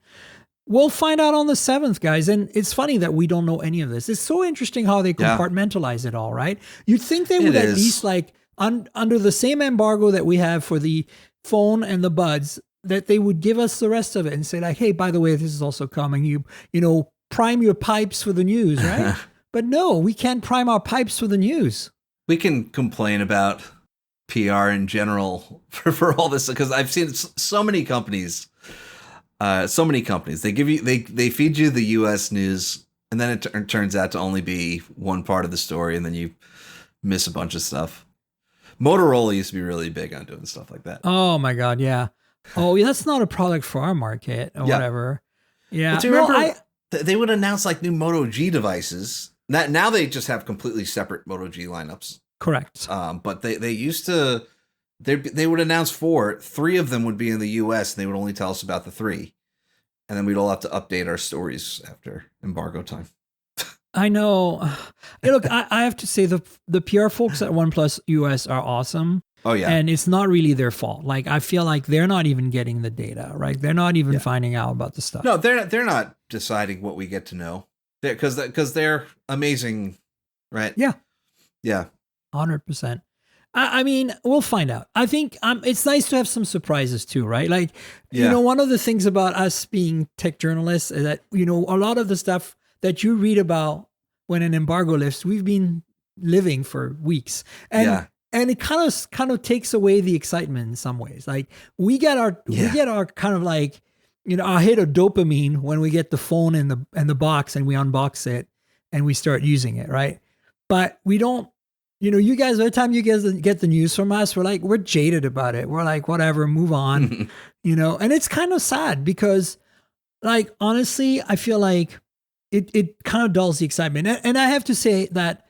We'll find out on the 7th, guys. And it's funny that we don't know any of this. It's so interesting how they compartmentalize it all, right? You'd think they would at least like under the same embargo that we have for the phone and the buds, that they would give us the rest of it and say like, hey, by the way, this is also coming. You prime your pipes for the news, right? But no, we can't prime our pipes for the news. We can complain about PR in general for all this, because I've seen so many companies. They feed you the U.S. news, and then it turns out to only be one part of the story, and then you miss a bunch of stuff. Motorola used to be really big on doing stuff like that. Oh my God, yeah. Oh, yeah, that's not a product for our market or whatever. Yeah. But do you remember they would announce like new Moto G devices? Now they just have completely separate Moto G lineups. Correct. But they used to, they would announce 4. 3 of them would be in the US, and they would only tell us about the 3. And then we'd all have to update our stories after embargo time. I know. Hey, look, I have to say the PR folks at OnePlus US are awesome. Oh yeah. And it's not really their fault. Like I feel like they're not even getting the data, right? They're not even finding out about the stuff. No, they're not deciding what we get to know. Because they're amazing, right? Yeah. Yeah. 100%. I mean, we'll find out. I think it's nice to have some surprises too, right? Like, one of the things about us being tech journalists is that, a lot of the stuff that you read about when an embargo lifts, we've been living for weeks. And it kind of takes away the excitement in some ways. Like we get our kind of like, our hit of dopamine when we get the phone and the box and we unbox it and we start using it, right? But we don't, you guys, by the time you guys get the news from us, we're jaded about it. We're like, whatever, move on, and it's kind of sad because like, honestly, I feel like it kind of dulls the excitement. And I have to say that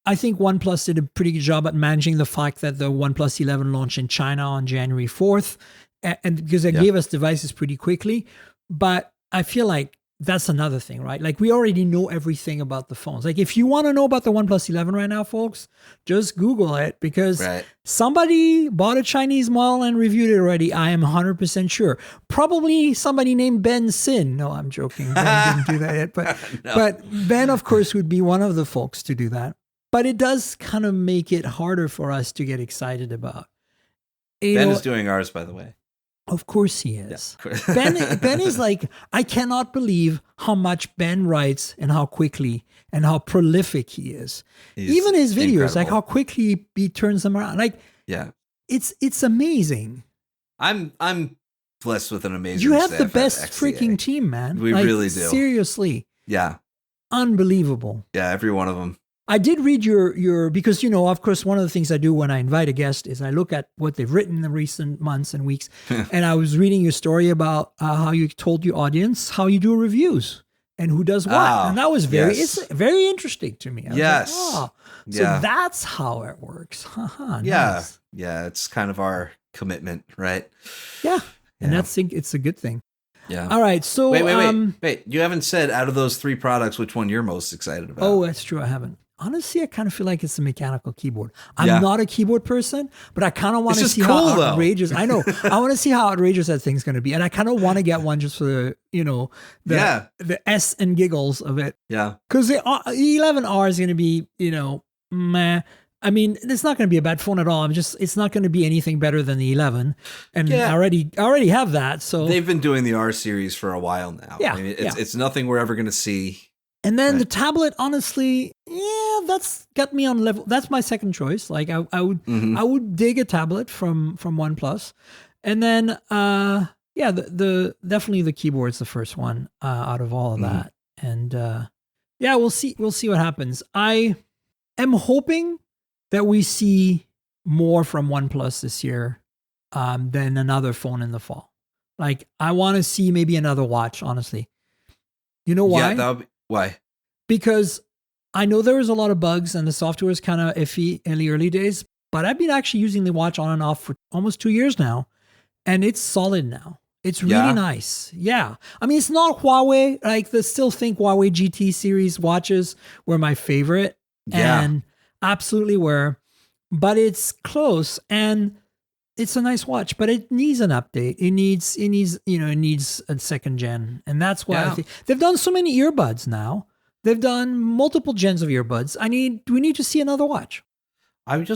I think OnePlus did a pretty good job at managing the fact that the OnePlus 11 launched in China on January 4th, and because it gave us devices pretty quickly. But I feel like that's another thing, right? Like we already know everything about the phones. Like if you want to know about the OnePlus 11 right now, folks, just Google it because somebody bought a Chinese model and reviewed it already. I am 100% sure. Probably somebody named Ben Sin. No, I'm joking. Ben didn't do that yet. But, but Ben, of course, would be one of the folks to do that. But it does kind of make it harder for us to get excited about. Ben is doing ours, by the way. Of course he is. Yeah. Ben is like, I cannot believe how much Ben writes and how quickly and how prolific he is. Even his videos, incredible. Like how quickly he turns them around. Like, it's amazing. I'm blessed with an amazing You have staff the best at XCA. freaking team, man. We really do. Seriously. Yeah. Unbelievable. Yeah, every one of them. I did read your because, of course, one of the things I do when I invite a guest is I look at what they've written in the recent months and weeks. And I was reading your story about how you told your audience how you do reviews and who does what. And that was it's very interesting to me. I was like, so that's how it works. Nice. Yeah. It's kind of our commitment, right? Yeah. And it's a good thing. Yeah. All right. So wait. You haven't said out of those 3 products, which one you're most excited about? Oh, that's true. I haven't. Honestly, I kind of feel like it's a mechanical keyboard. I'm not a keyboard person, but I kind of want to see how outrageous. I know. I want to see how outrageous that thing's going to be, and I kind of want to get one just for the S and giggles of it. Yeah, because the 11R is going to be meh. I mean, it's not going to be a bad phone at all. It's not going to be anything better than the 11, and I already have that. So they've been doing the R series for a while now. Yeah, I mean, it's nothing we're ever going to see. And then the tablet, honestly, that's got me on level. That's my second choice. Like I would dig a tablet from OnePlus, and then the definitely the keyboard's the first one out of all of that. And we'll see what happens. I am hoping that we see more from OnePlus this year than another phone in the fall. Like I want to see maybe another watch. Honestly, you know why? Yeah, why? Because I know there was a lot of bugs and the software is kind of iffy in the early days, but I've been actually using the watch on and off for almost 2 years now, and it's solid now. It's really nice. Yeah. I mean, it's not Huawei. Like still think Huawei GT series watches were my favorite and absolutely were, but it's close and it's a nice watch, but it needs an update. It needs a second gen. And that's why I think they've done so many earbuds now. They've done multiple gens of earbuds. We need to see another watch. I'd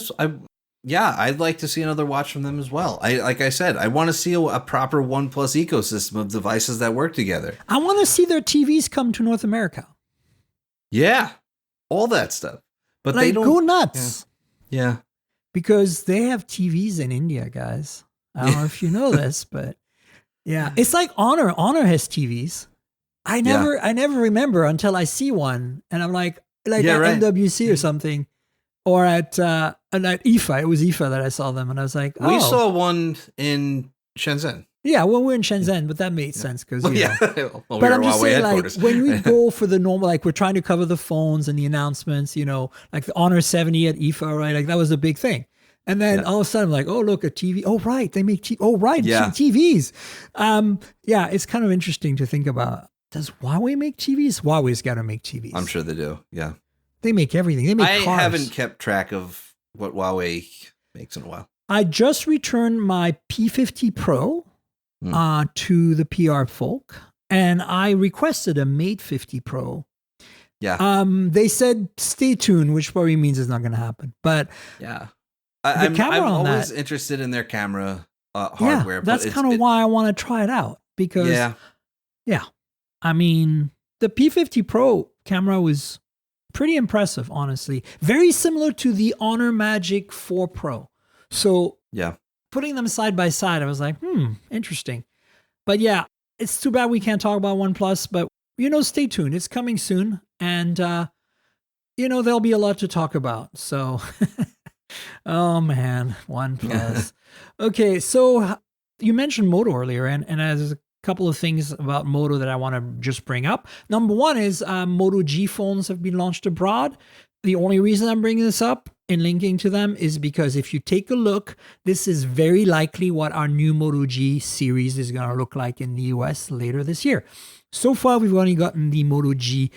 like to see another watch from them as well. Like I said, I want to see a proper OnePlus ecosystem of devices that work together. I want to see their TVs come to North America. Yeah. All that stuff. But like, they don't go nuts. Yeah. Because they have TVs in India, guys. I don't know if you know this, but it's like Honor. Honor has TVs. I never remember until I see one, and I'm like at MWC or something, or at IFA. It was IFA that I saw them, and I was like, oh. We saw one in Shenzhen. Yeah, well, we're in Shenzhen, but that made sense because well, but I'm just saying, like when we go for the normal, like we're trying to cover the phones and the announcements, like the Honor 70 at IFA, right? Like that was a big thing. And then all of a sudden, I'm like, oh, look, a TV. Oh, right. They make TVs. It's kind of interesting to think about. Does Huawei make TVs? Huawei's got to make TVs. I'm sure they do. Yeah. They make everything. They make cars. I haven't kept track of what Huawei makes in a while. I just returned my P50 Pro to the PR folk, and I requested a Mate 50 Pro. Yeah. They said stay tuned, which probably means it's not going to happen. But I'm always interested in their camera hardware. That's kind of why I want to try it out because I mean, the P50 Pro camera was pretty impressive, honestly. Very similar to the RedMagic 4 Pro. So Yeah. putting them side by side, I was like, interesting. But yeah, it's too bad we can't talk about OnePlus, but stay tuned. It's coming soon. And, there'll be a lot to talk about. So, oh man, OnePlus. Okay, so you mentioned Moto earlier, and there's a couple of things about Moto that I want to just bring up. Number one is Moto G phones have been launched abroad. The only reason I'm bringing this up and linking to them is because if you take a look, this is very likely what our new Moto G series is going to look like in the US later this year. So far, we've only gotten the Moto G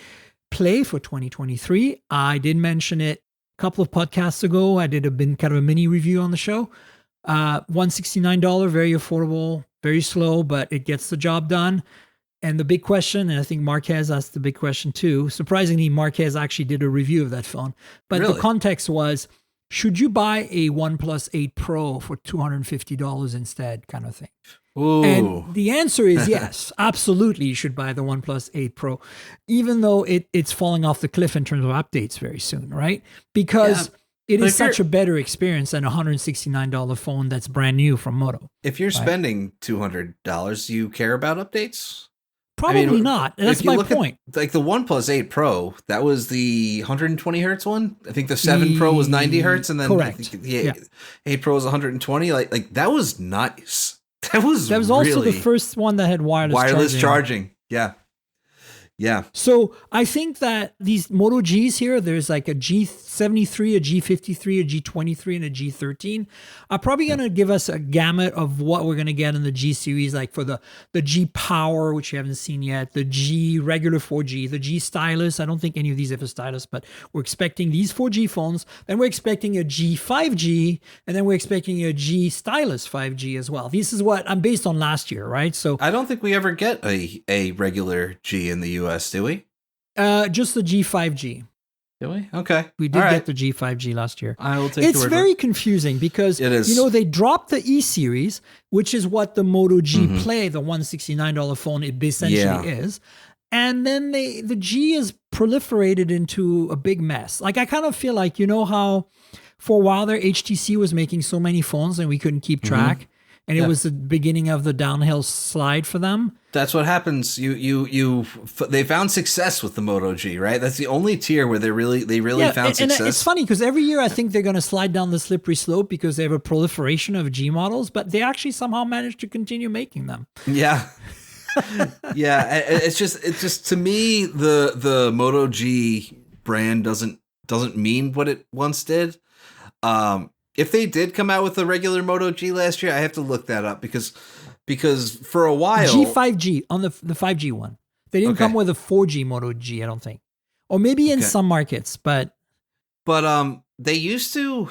Play for 2023. I did mention it a couple of podcasts ago. I did kind of a mini review on the show. $169, very affordable, very slow, but it gets the job done. And the big question, and I think Marquez asked the big question too. Surprisingly, Marquez actually did a review of that phone. But Really? The context was, should you buy a OnePlus 8 Pro for $250 instead, kind of thing? Ooh. And the answer is yes, absolutely. You should buy the OnePlus 8 Pro, even though it's falling off the cliff in terms of updates very soon, right? Because it is such a better experience than a $169 phone that's brand new from Moto. If you're spending $200, you care about updates? Probably not. That's my point. Like the OnePlus 8 Pro, that was the 120 hertz one. I think the 7 Pro was 90 hertz, and then correct. I think the 8 Pro was 120. Like that was nice. That was also the first one that had wireless charging. Yeah. So I think that these Moto Gs here, there's like a G73, a G53, a G23, and a G13 are probably going to give us a gamut of what we're going to get in the G series, like for the G Power, which you haven't seen yet, the G regular 4G, the G Stylus. I don't think any of these have a stylus, but we're expecting these 4G phones. Then we're expecting a G 5G, and then we're expecting a G Stylus 5G as well. This is what I'm based on last year, right? So I don't think we ever get a regular G in the US, do we? Just the G5G. Do we? Okay. We did get the G5G last year. I will take It's very confusing because, it is. They dropped the E series, which is what the Moto G Play, the $169 phone, it essentially is. And then the G is proliferated into a big mess. Like, I kind of feel like, how for a while there, HTC was making so many phones and we couldn't keep track. And it was the beginning of the downhill slide for them. That's what happens. They found success with the Moto G, right? That's the only tier where they really found success. And it's funny because every year I think they're going to slide down the slippery slope because they have a proliferation of G models, but they actually somehow managed to continue making them. Yeah. Yeah. It's just to me, the Moto G brand doesn't mean what it once did. If they did come out with the regular Moto G last year, I have to look that up because for a while G5G on the 5G one, they didn't come with a 4G Moto G, I don't think, or maybe in some markets, but they used to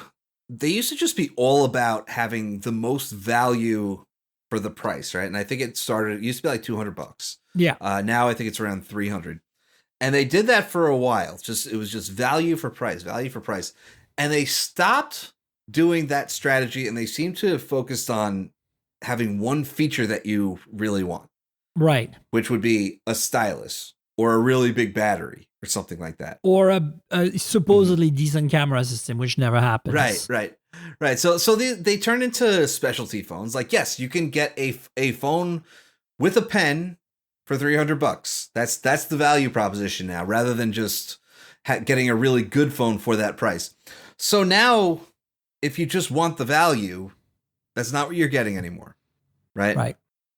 just be all about having the most value for the price, right? And I think it used to be like $200. Yeah. Now I think it's around $300, and they did that for a while. It was just value for price, and they stopped doing that strategy, and they seem to have focused on having one feature that you really want. Right. Which would be a stylus or a really big battery or something like that. Or a supposedly decent camera system, which never happens. Right. So they turn into specialty phones. Like, yes, you can get a phone with a pen for $300. That's the value proposition now, rather than just getting a really good phone for that price. So now, if you just want the value, that's not what you're getting anymore, right? Right.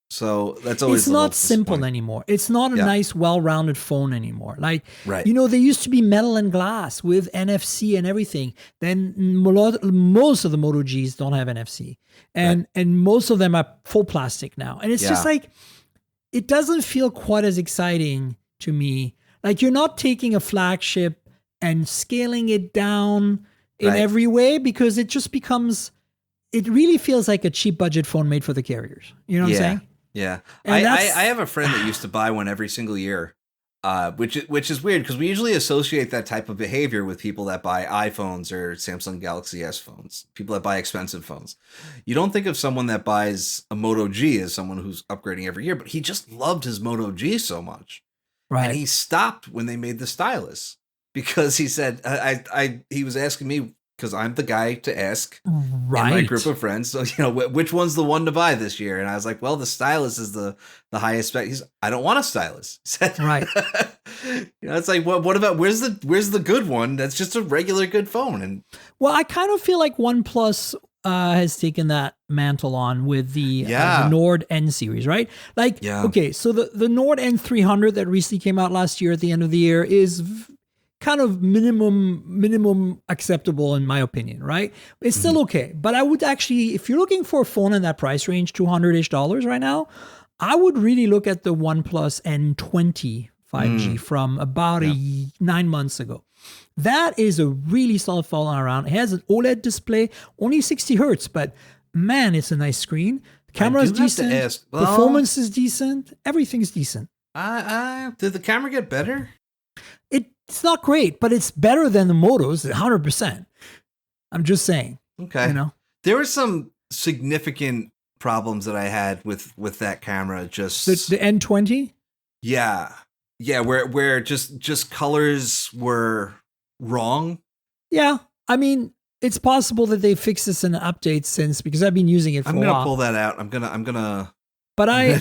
So that's always it's not simple anymore. It's not a nice, well-rounded phone anymore. Like, they used to be metal and glass with NFC and everything. Then most of the Moto Gs don't have NFC, and most of them are full plastic now. And it's just like, it doesn't feel quite as exciting to me. Like, you're not taking a flagship and scaling it down in every way, because it just becomes, it really feels like a cheap budget phone made for the carriers. You know what I'm saying? Yeah. I have a friend that used to buy one every single year, which is weird because we usually associate that type of behavior with people that buy iPhones or Samsung Galaxy S phones, people that buy expensive phones. You don't think of someone that buys a Moto G as someone who's upgrading every year, but he just loved his Moto G so much. Right. And he stopped when they made the stylus because he said, he was asking me, because I'm the guy to ask in my group of friends. So, which one's the one to buy this year? And I was like, well, the stylus is the highest spec. I don't want a stylus. He said, right. It's like, what about, where's the good one? That's just a regular good phone. And well, I kind of feel like OnePlus has taken that mantle on with the Nord N series, right? Like, okay, so the Nord N300 that recently came out last year at the end of the year is kind of minimum acceptable in my opinion, right? It's still okay. But I would actually, if you're looking for a phone in that price range, $200-ish right now, I would really look at the OnePlus N20 5G from about 9 months ago. That is a really solid phone all around. It has an OLED display, only 60 hertz, but man, it's a nice screen. The camera is decent. Performance is decent. Everything's decent. Did the camera get better? It's not great, but it's better than the Motos, 100%. I'm just saying. Okay. There were some significant problems that I had with that camera. Just the N20? Yeah. Yeah, where just colors were wrong. Yeah. I mean, it's possible that they fixed this in an update since, because I've been using it for a while. I'm going to pull that out. I'm going to But I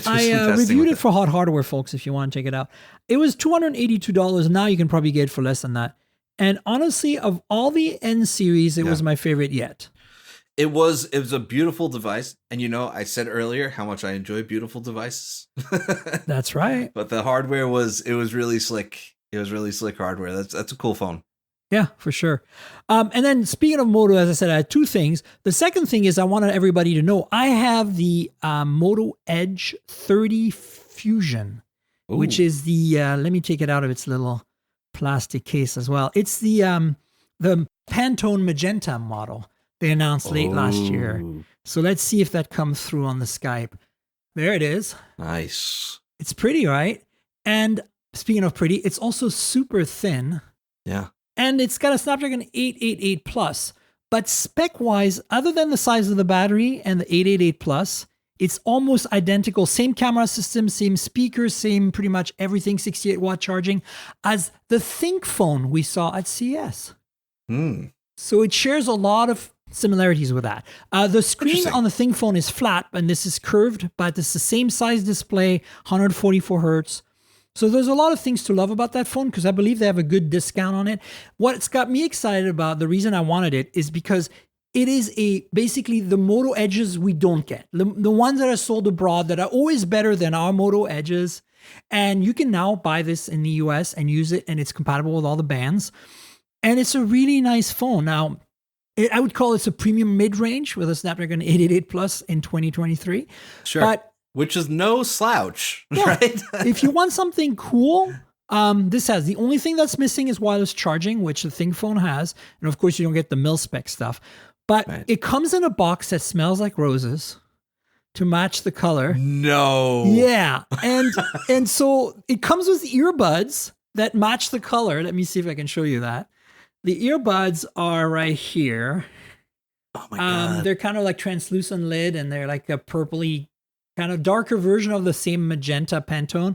reviewed it for Hot Hardware, folks, if you want to check it out. It was $282. Now you can probably get it for less than that. And honestly, of all the N series, it was my favorite yet. It was a beautiful device. And I said earlier how much I enjoy beautiful devices. That's right. But the hardware was really slick. It was really slick hardware. That's a cool phone. Yeah, for sure. And then speaking of Moto, as I said, I had two things. The second thing is I wanted everybody to know I have the Moto Edge 30 Fusion, which is the, let me take it out of its little plastic case as well. It's the Pantone Magenta model they announced late last year. So let's see if that comes through on the Skype. There it is. Nice. It's pretty, right? And speaking of pretty, it's also super thin. Yeah. And it's got a Snapdragon 888 Plus. But spec-wise, other than the size of the battery and the 888 Plus, it's almost identical. Same camera system, same speakers, same pretty much everything, 68-watt charging, as the Think phone we saw at CES. So it shares a lot of similarities with that. The screen on the Think phone is flat, and this is curved, but it's the same size display, 144 hertz. So there's a lot of things to love about that phone because I believe they have a good discount on it. What's got me excited about, the reason I wanted it, is because it is basically the Moto Edges we don't get. The ones that are sold abroad that are always better than our Moto Edges. And you can now buy this in the US and use it, and it's compatible with all the bands. And it's a really nice phone. Now, I would call it a premium mid-range with a Snapdragon 888 Plus in 2023. Sure. But which is no slouch, right? If you want something cool, this has. The only thing that's missing is wireless charging, which the Think phone has. And of course, you don't get the mil-spec stuff. But it comes in a box that smells like roses to match the color. No. Yeah. And so it comes with earbuds that match the color. Let me see if I can show you that. The earbuds are right here. Oh my God. They're kind of like translucent lid, and they're like a purpley kind of darker version of the same magenta Pantone.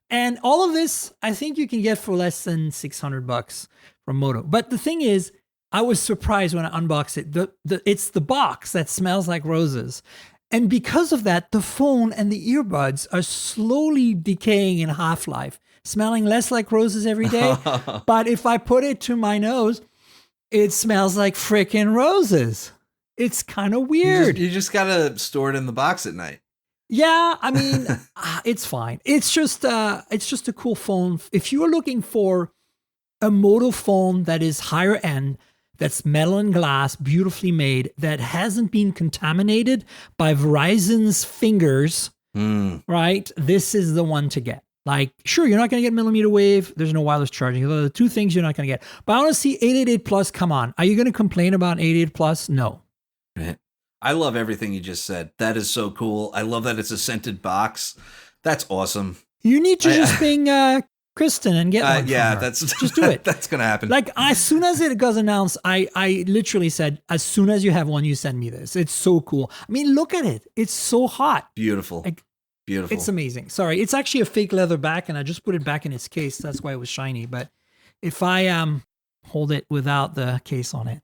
And all of this, I think you can get for less than $600 from Moto. But the thing is, I was surprised when I unboxed it. It's the box that smells like roses. And because of that, the phone and the earbuds are slowly decaying in half-life, smelling less like roses every day. But if I put it to my nose, it smells like frickin' roses. It's kind of weird. You just got to store it in the box at night. Yeah, I mean, it's fine. It's just a cool phone. If you are looking for a Moto phone that is higher end, that's metal and glass, beautifully made, that hasn't been contaminated by Verizon's fingers, right? This is the one to get. Like, sure, you're not going to get millimeter wave. There's no wireless charging. Those are the two things you're not going to get. But I want to see 888 Plus. Come on. Are you going to complain about 888 Plus? No. Right. I love everything you just said. That is so cool. I love that it's a scented box. That's awesome. You need to just ping Kristen and get one. Yeah, just do it. That's gonna happen. Like as soon as it got announced, I literally said, as soon as you have one, you send me this. It's so cool. I mean, look at it. It's so hot. Beautiful. Like, Beautiful. It's amazing. Sorry, it's actually a fake leather back, and I just put it back in its case. That's why it was shiny. But if I hold it without the case on it,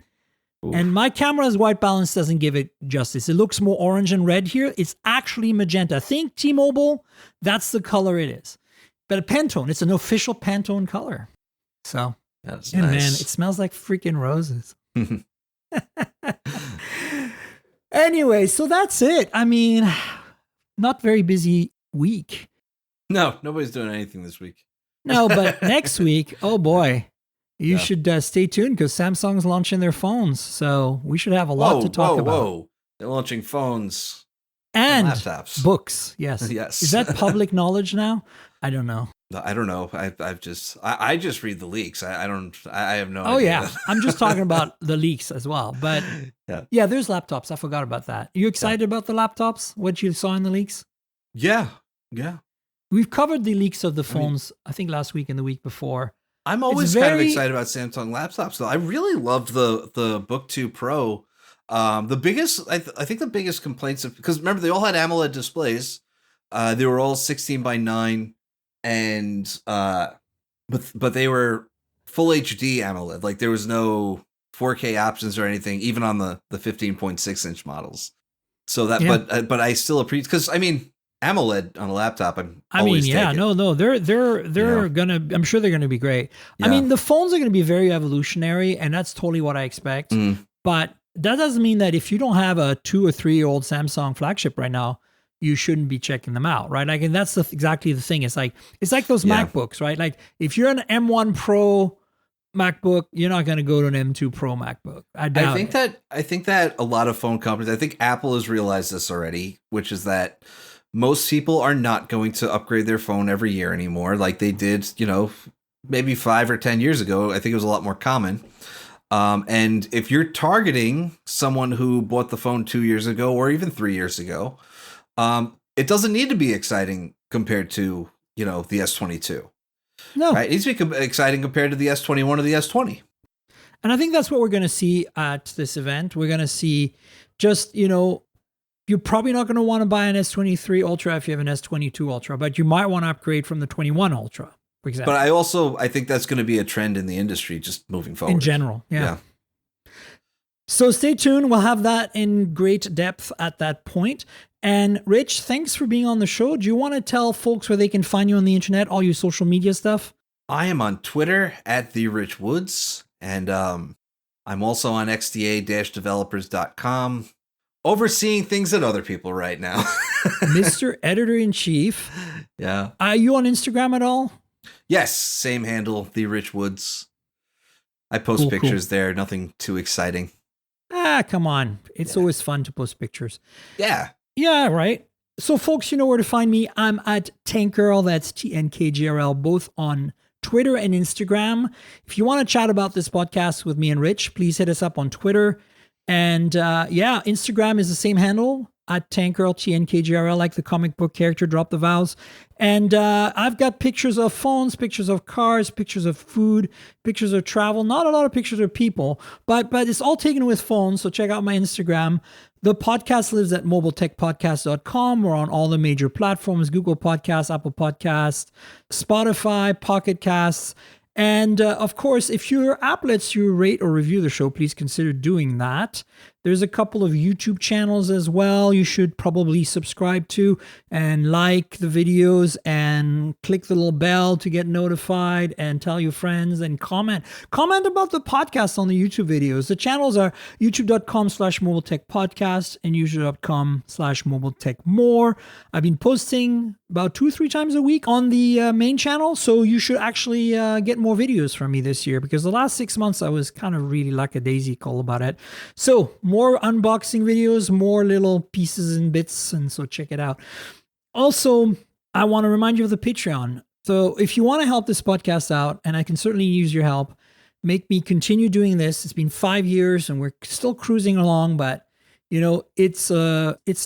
oof. And my camera's white balance doesn't give it justice. It looks more orange and red here. It's actually magenta. Think T-Mobile. That's the color it is. But a Pantone. It's an official Pantone color. So, that's nice. Man, it smells like freaking roses. Anyway, so that's it. I mean, not very busy week. No, nobody's doing anything this week. No, but next week, oh boy, you should stay tuned because Samsung's launching their phones. So we should have a lot to talk about. Whoa. They're launching phones and laptops. Books. Yes. Yes. Is that public knowledge now? I don't know. I don't know. I just read the leaks. I have no idea. Oh yeah. I'm just talking about the leaks as well. But yeah, there's laptops. I forgot about that. You excited about the laptops? What you saw in the leaks? Yeah. We've covered the leaks of the phones, I think last week and the week before. I'm always kind of excited about Samsung laptops though. I really love the Book 2 Pro. The biggest, I think the biggest complaints because remember they all had AMOLED displays. They were all 16:9. And but they were full HD AMOLED. Like there was no 4K options or anything, even on the 15.6 inch models. So that, but I still appreciate because I mean AMOLED on a laptop. They're gonna. I'm sure they're gonna be great. Yeah. I mean the phones are gonna be very evolutionary, and that's totally what I expect. But that doesn't mean that if you don't have a 2 or 3 year old Samsung flagship right now, you shouldn't be checking them out, right? Like, and that's exactly the thing. It's like those MacBooks, right? Like if you're an M1 Pro MacBook, you're not going to go to an M2 Pro MacBook. I think that a lot of phone companies, I think Apple has realized this already, which is that most people are not going to upgrade their phone every year anymore, like they did, maybe 5 or 10 years ago. I think it was a lot more common. And if you're targeting someone who bought the phone 2 years ago or even 3 years ago, it doesn't need to be exciting compared to, the S22. No. Right? It needs to be exciting compared to the S21 or the S20. And I think that's what we're going to see at this event. We're going to see just, you're probably not going to want to buy an S23 Ultra if you have an S22 Ultra, but you might want to upgrade from the 21 Ultra, for example. But I think that's going to be a trend in the industry just moving forward. In general, yeah. So stay tuned. We'll have that in great depth at that point. And Rich, thanks for being on the show. Do you want to tell folks where they can find you on the internet, all your social media stuff? I am on Twitter at @TheRichWoods, and I'm also on xda-developers.com, overseeing things at other people right now. Mr. Editor-in-Chief. Yeah. Are you on Instagram at all? Yes, same handle, TheRichWoods. I post pictures there, nothing too exciting. Come on. It's always fun to post pictures. Yeah. Yeah, right. So folks, you know where to find me. I'm at Tankgirl, that's TNKGRL, both on Twitter and Instagram. If you want to chat about this podcast with me and Rich, please hit us up on Twitter. And Instagram is the same handle, at Tankgirl, TNKGRL, like the comic book character, drop the vowels. And I've got pictures of phones, pictures of cars, pictures of food, pictures of travel. Not a lot of pictures of people, but it's all taken with phones. So check out my Instagram. The podcast lives at mobiletechpodcast.com. We're on all the major platforms: Google Podcasts, Apple Podcasts, Spotify, Pocket Casts. And of course, if your app lets you rate or review the show, please consider doing that. There's a couple of YouTube channels as well you should probably subscribe to and like the videos and click the little bell to get notified and tell your friends and comment. Comment about the podcast on the YouTube videos. The channels are youtube.com/mobiletechpodcast and youtube.com/mobiletechmore. I've been posting about 2-3 times a week on the main channel, so you should actually get more videos from me this year, because the last 6 months I was kind of really lackadaisical about it. So more unboxing videos, more little pieces and bits, and so check it out. Also, I want to remind you of the Patreon. So if you want to help this podcast out, and I can certainly use your help, make me continue doing this. It's been 5 years and we're still cruising along, but it's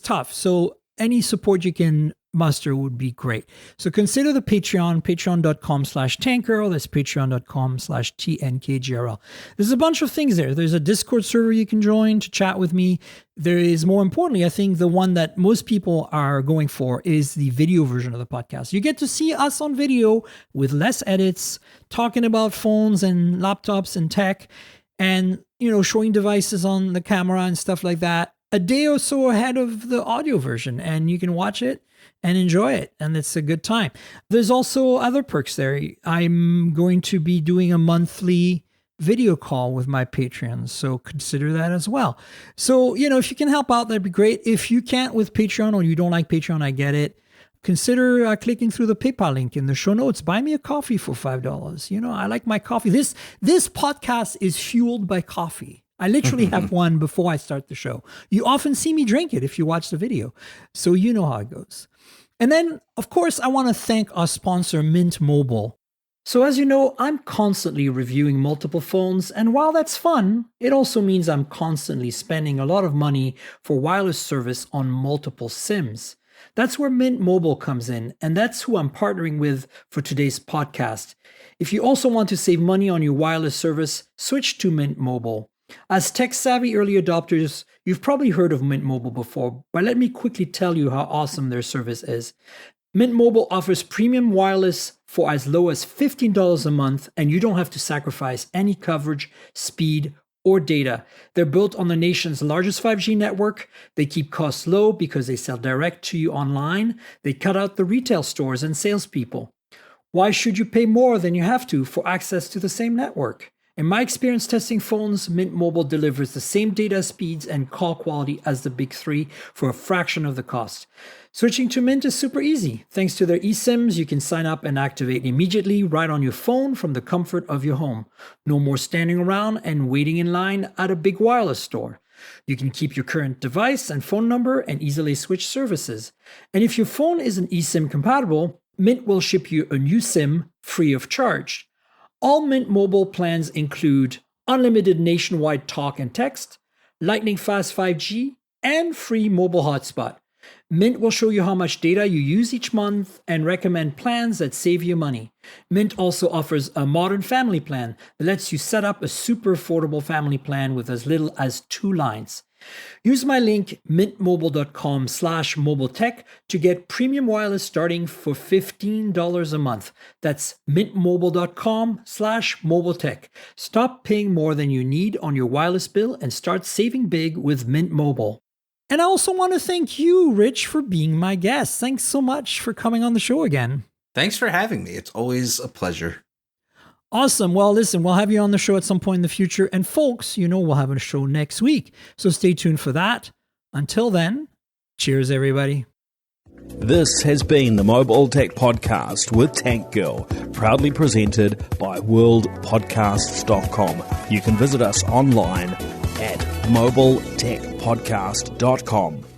tough. So any support you can muster would be great. So consider the Patreon, patreon.com/tankgirl. That's patreon.com/TNKGRL. There's a bunch of things there. There's a Discord server you can join to chat with me. There is, more importantly, I think the one that most people are going for is the video version of the podcast. You get to see us on video with less edits, talking about phones and laptops and tech, and, showing devices on the camera and stuff like that a day or so ahead of the audio version, and you can watch it and enjoy it, and it's a good time. There's also other perks there. I'm going to be doing a monthly video call with my Patreons, so consider that as well. So, if you can help out, that'd be great. If you can't with Patreon, or you don't like Patreon, I get it. Consider clicking through the PayPal link in the show notes. Buy me a coffee for $5. I like my coffee. This podcast is fueled by coffee. I literally have one before I start the show. You often see me drink it if you watch the video. So you know how it goes. And then, of course, I want to thank our sponsor, Mint Mobile. So as you know, I'm constantly reviewing multiple phones. And while that's fun, it also means I'm constantly spending a lot of money for wireless service on multiple SIMs. That's where Mint Mobile comes in, and that's who I'm partnering with for today's podcast. If you also want to save money on your wireless service, switch to Mint Mobile. As tech-savvy early adopters, you've probably heard of Mint Mobile before, but let me quickly tell you how awesome their service is. Mint Mobile offers premium wireless for as low as $15 a month, and you don't have to sacrifice any coverage, speed, or data. They're built on the nation's largest 5G network. They keep costs low because they sell direct to you online. They cut out the retail stores and salespeople. Why should you pay more than you have to for access to the same network? In my experience testing phones, Mint Mobile delivers the same data speeds and call quality as the big three for a fraction of the cost. Switching to Mint is super easy. Thanks to their eSIMs, you can sign up and activate immediately right on your phone from the comfort of your home. No more standing around and waiting in line at a big wireless store. You can keep your current device and phone number and easily switch services. And if your phone isn't eSIM compatible, Mint will ship you a new SIM free of charge. All Mint Mobile plans include unlimited nationwide talk and text, lightning fast 5G, and free mobile hotspot. Mint will show you how much data you use each month and recommend plans that save you money. Mint also offers a modern family plan that lets you set up a super affordable family plan with as little as 2 lines. Use my link mintmobile.com/mobiletech to get premium wireless starting for $15 a month. That's mintmobile.com/mobiletech. Stop paying more than you need on your wireless bill and start saving big with Mint Mobile. And I also want to thank you, Rich, for being my guest. Thanks so much for coming on the show again. Thanks for having me. It's always a pleasure. Awesome. Well, listen, we'll have you on the show at some point in the future. And folks, we'll have a show next week. So stay tuned for that. Until then, cheers, everybody. This has been the Mobile Tech Podcast with Tank Girl, proudly presented by worldpodcasts.com. You can visit us online at mobiletechpodcast.com.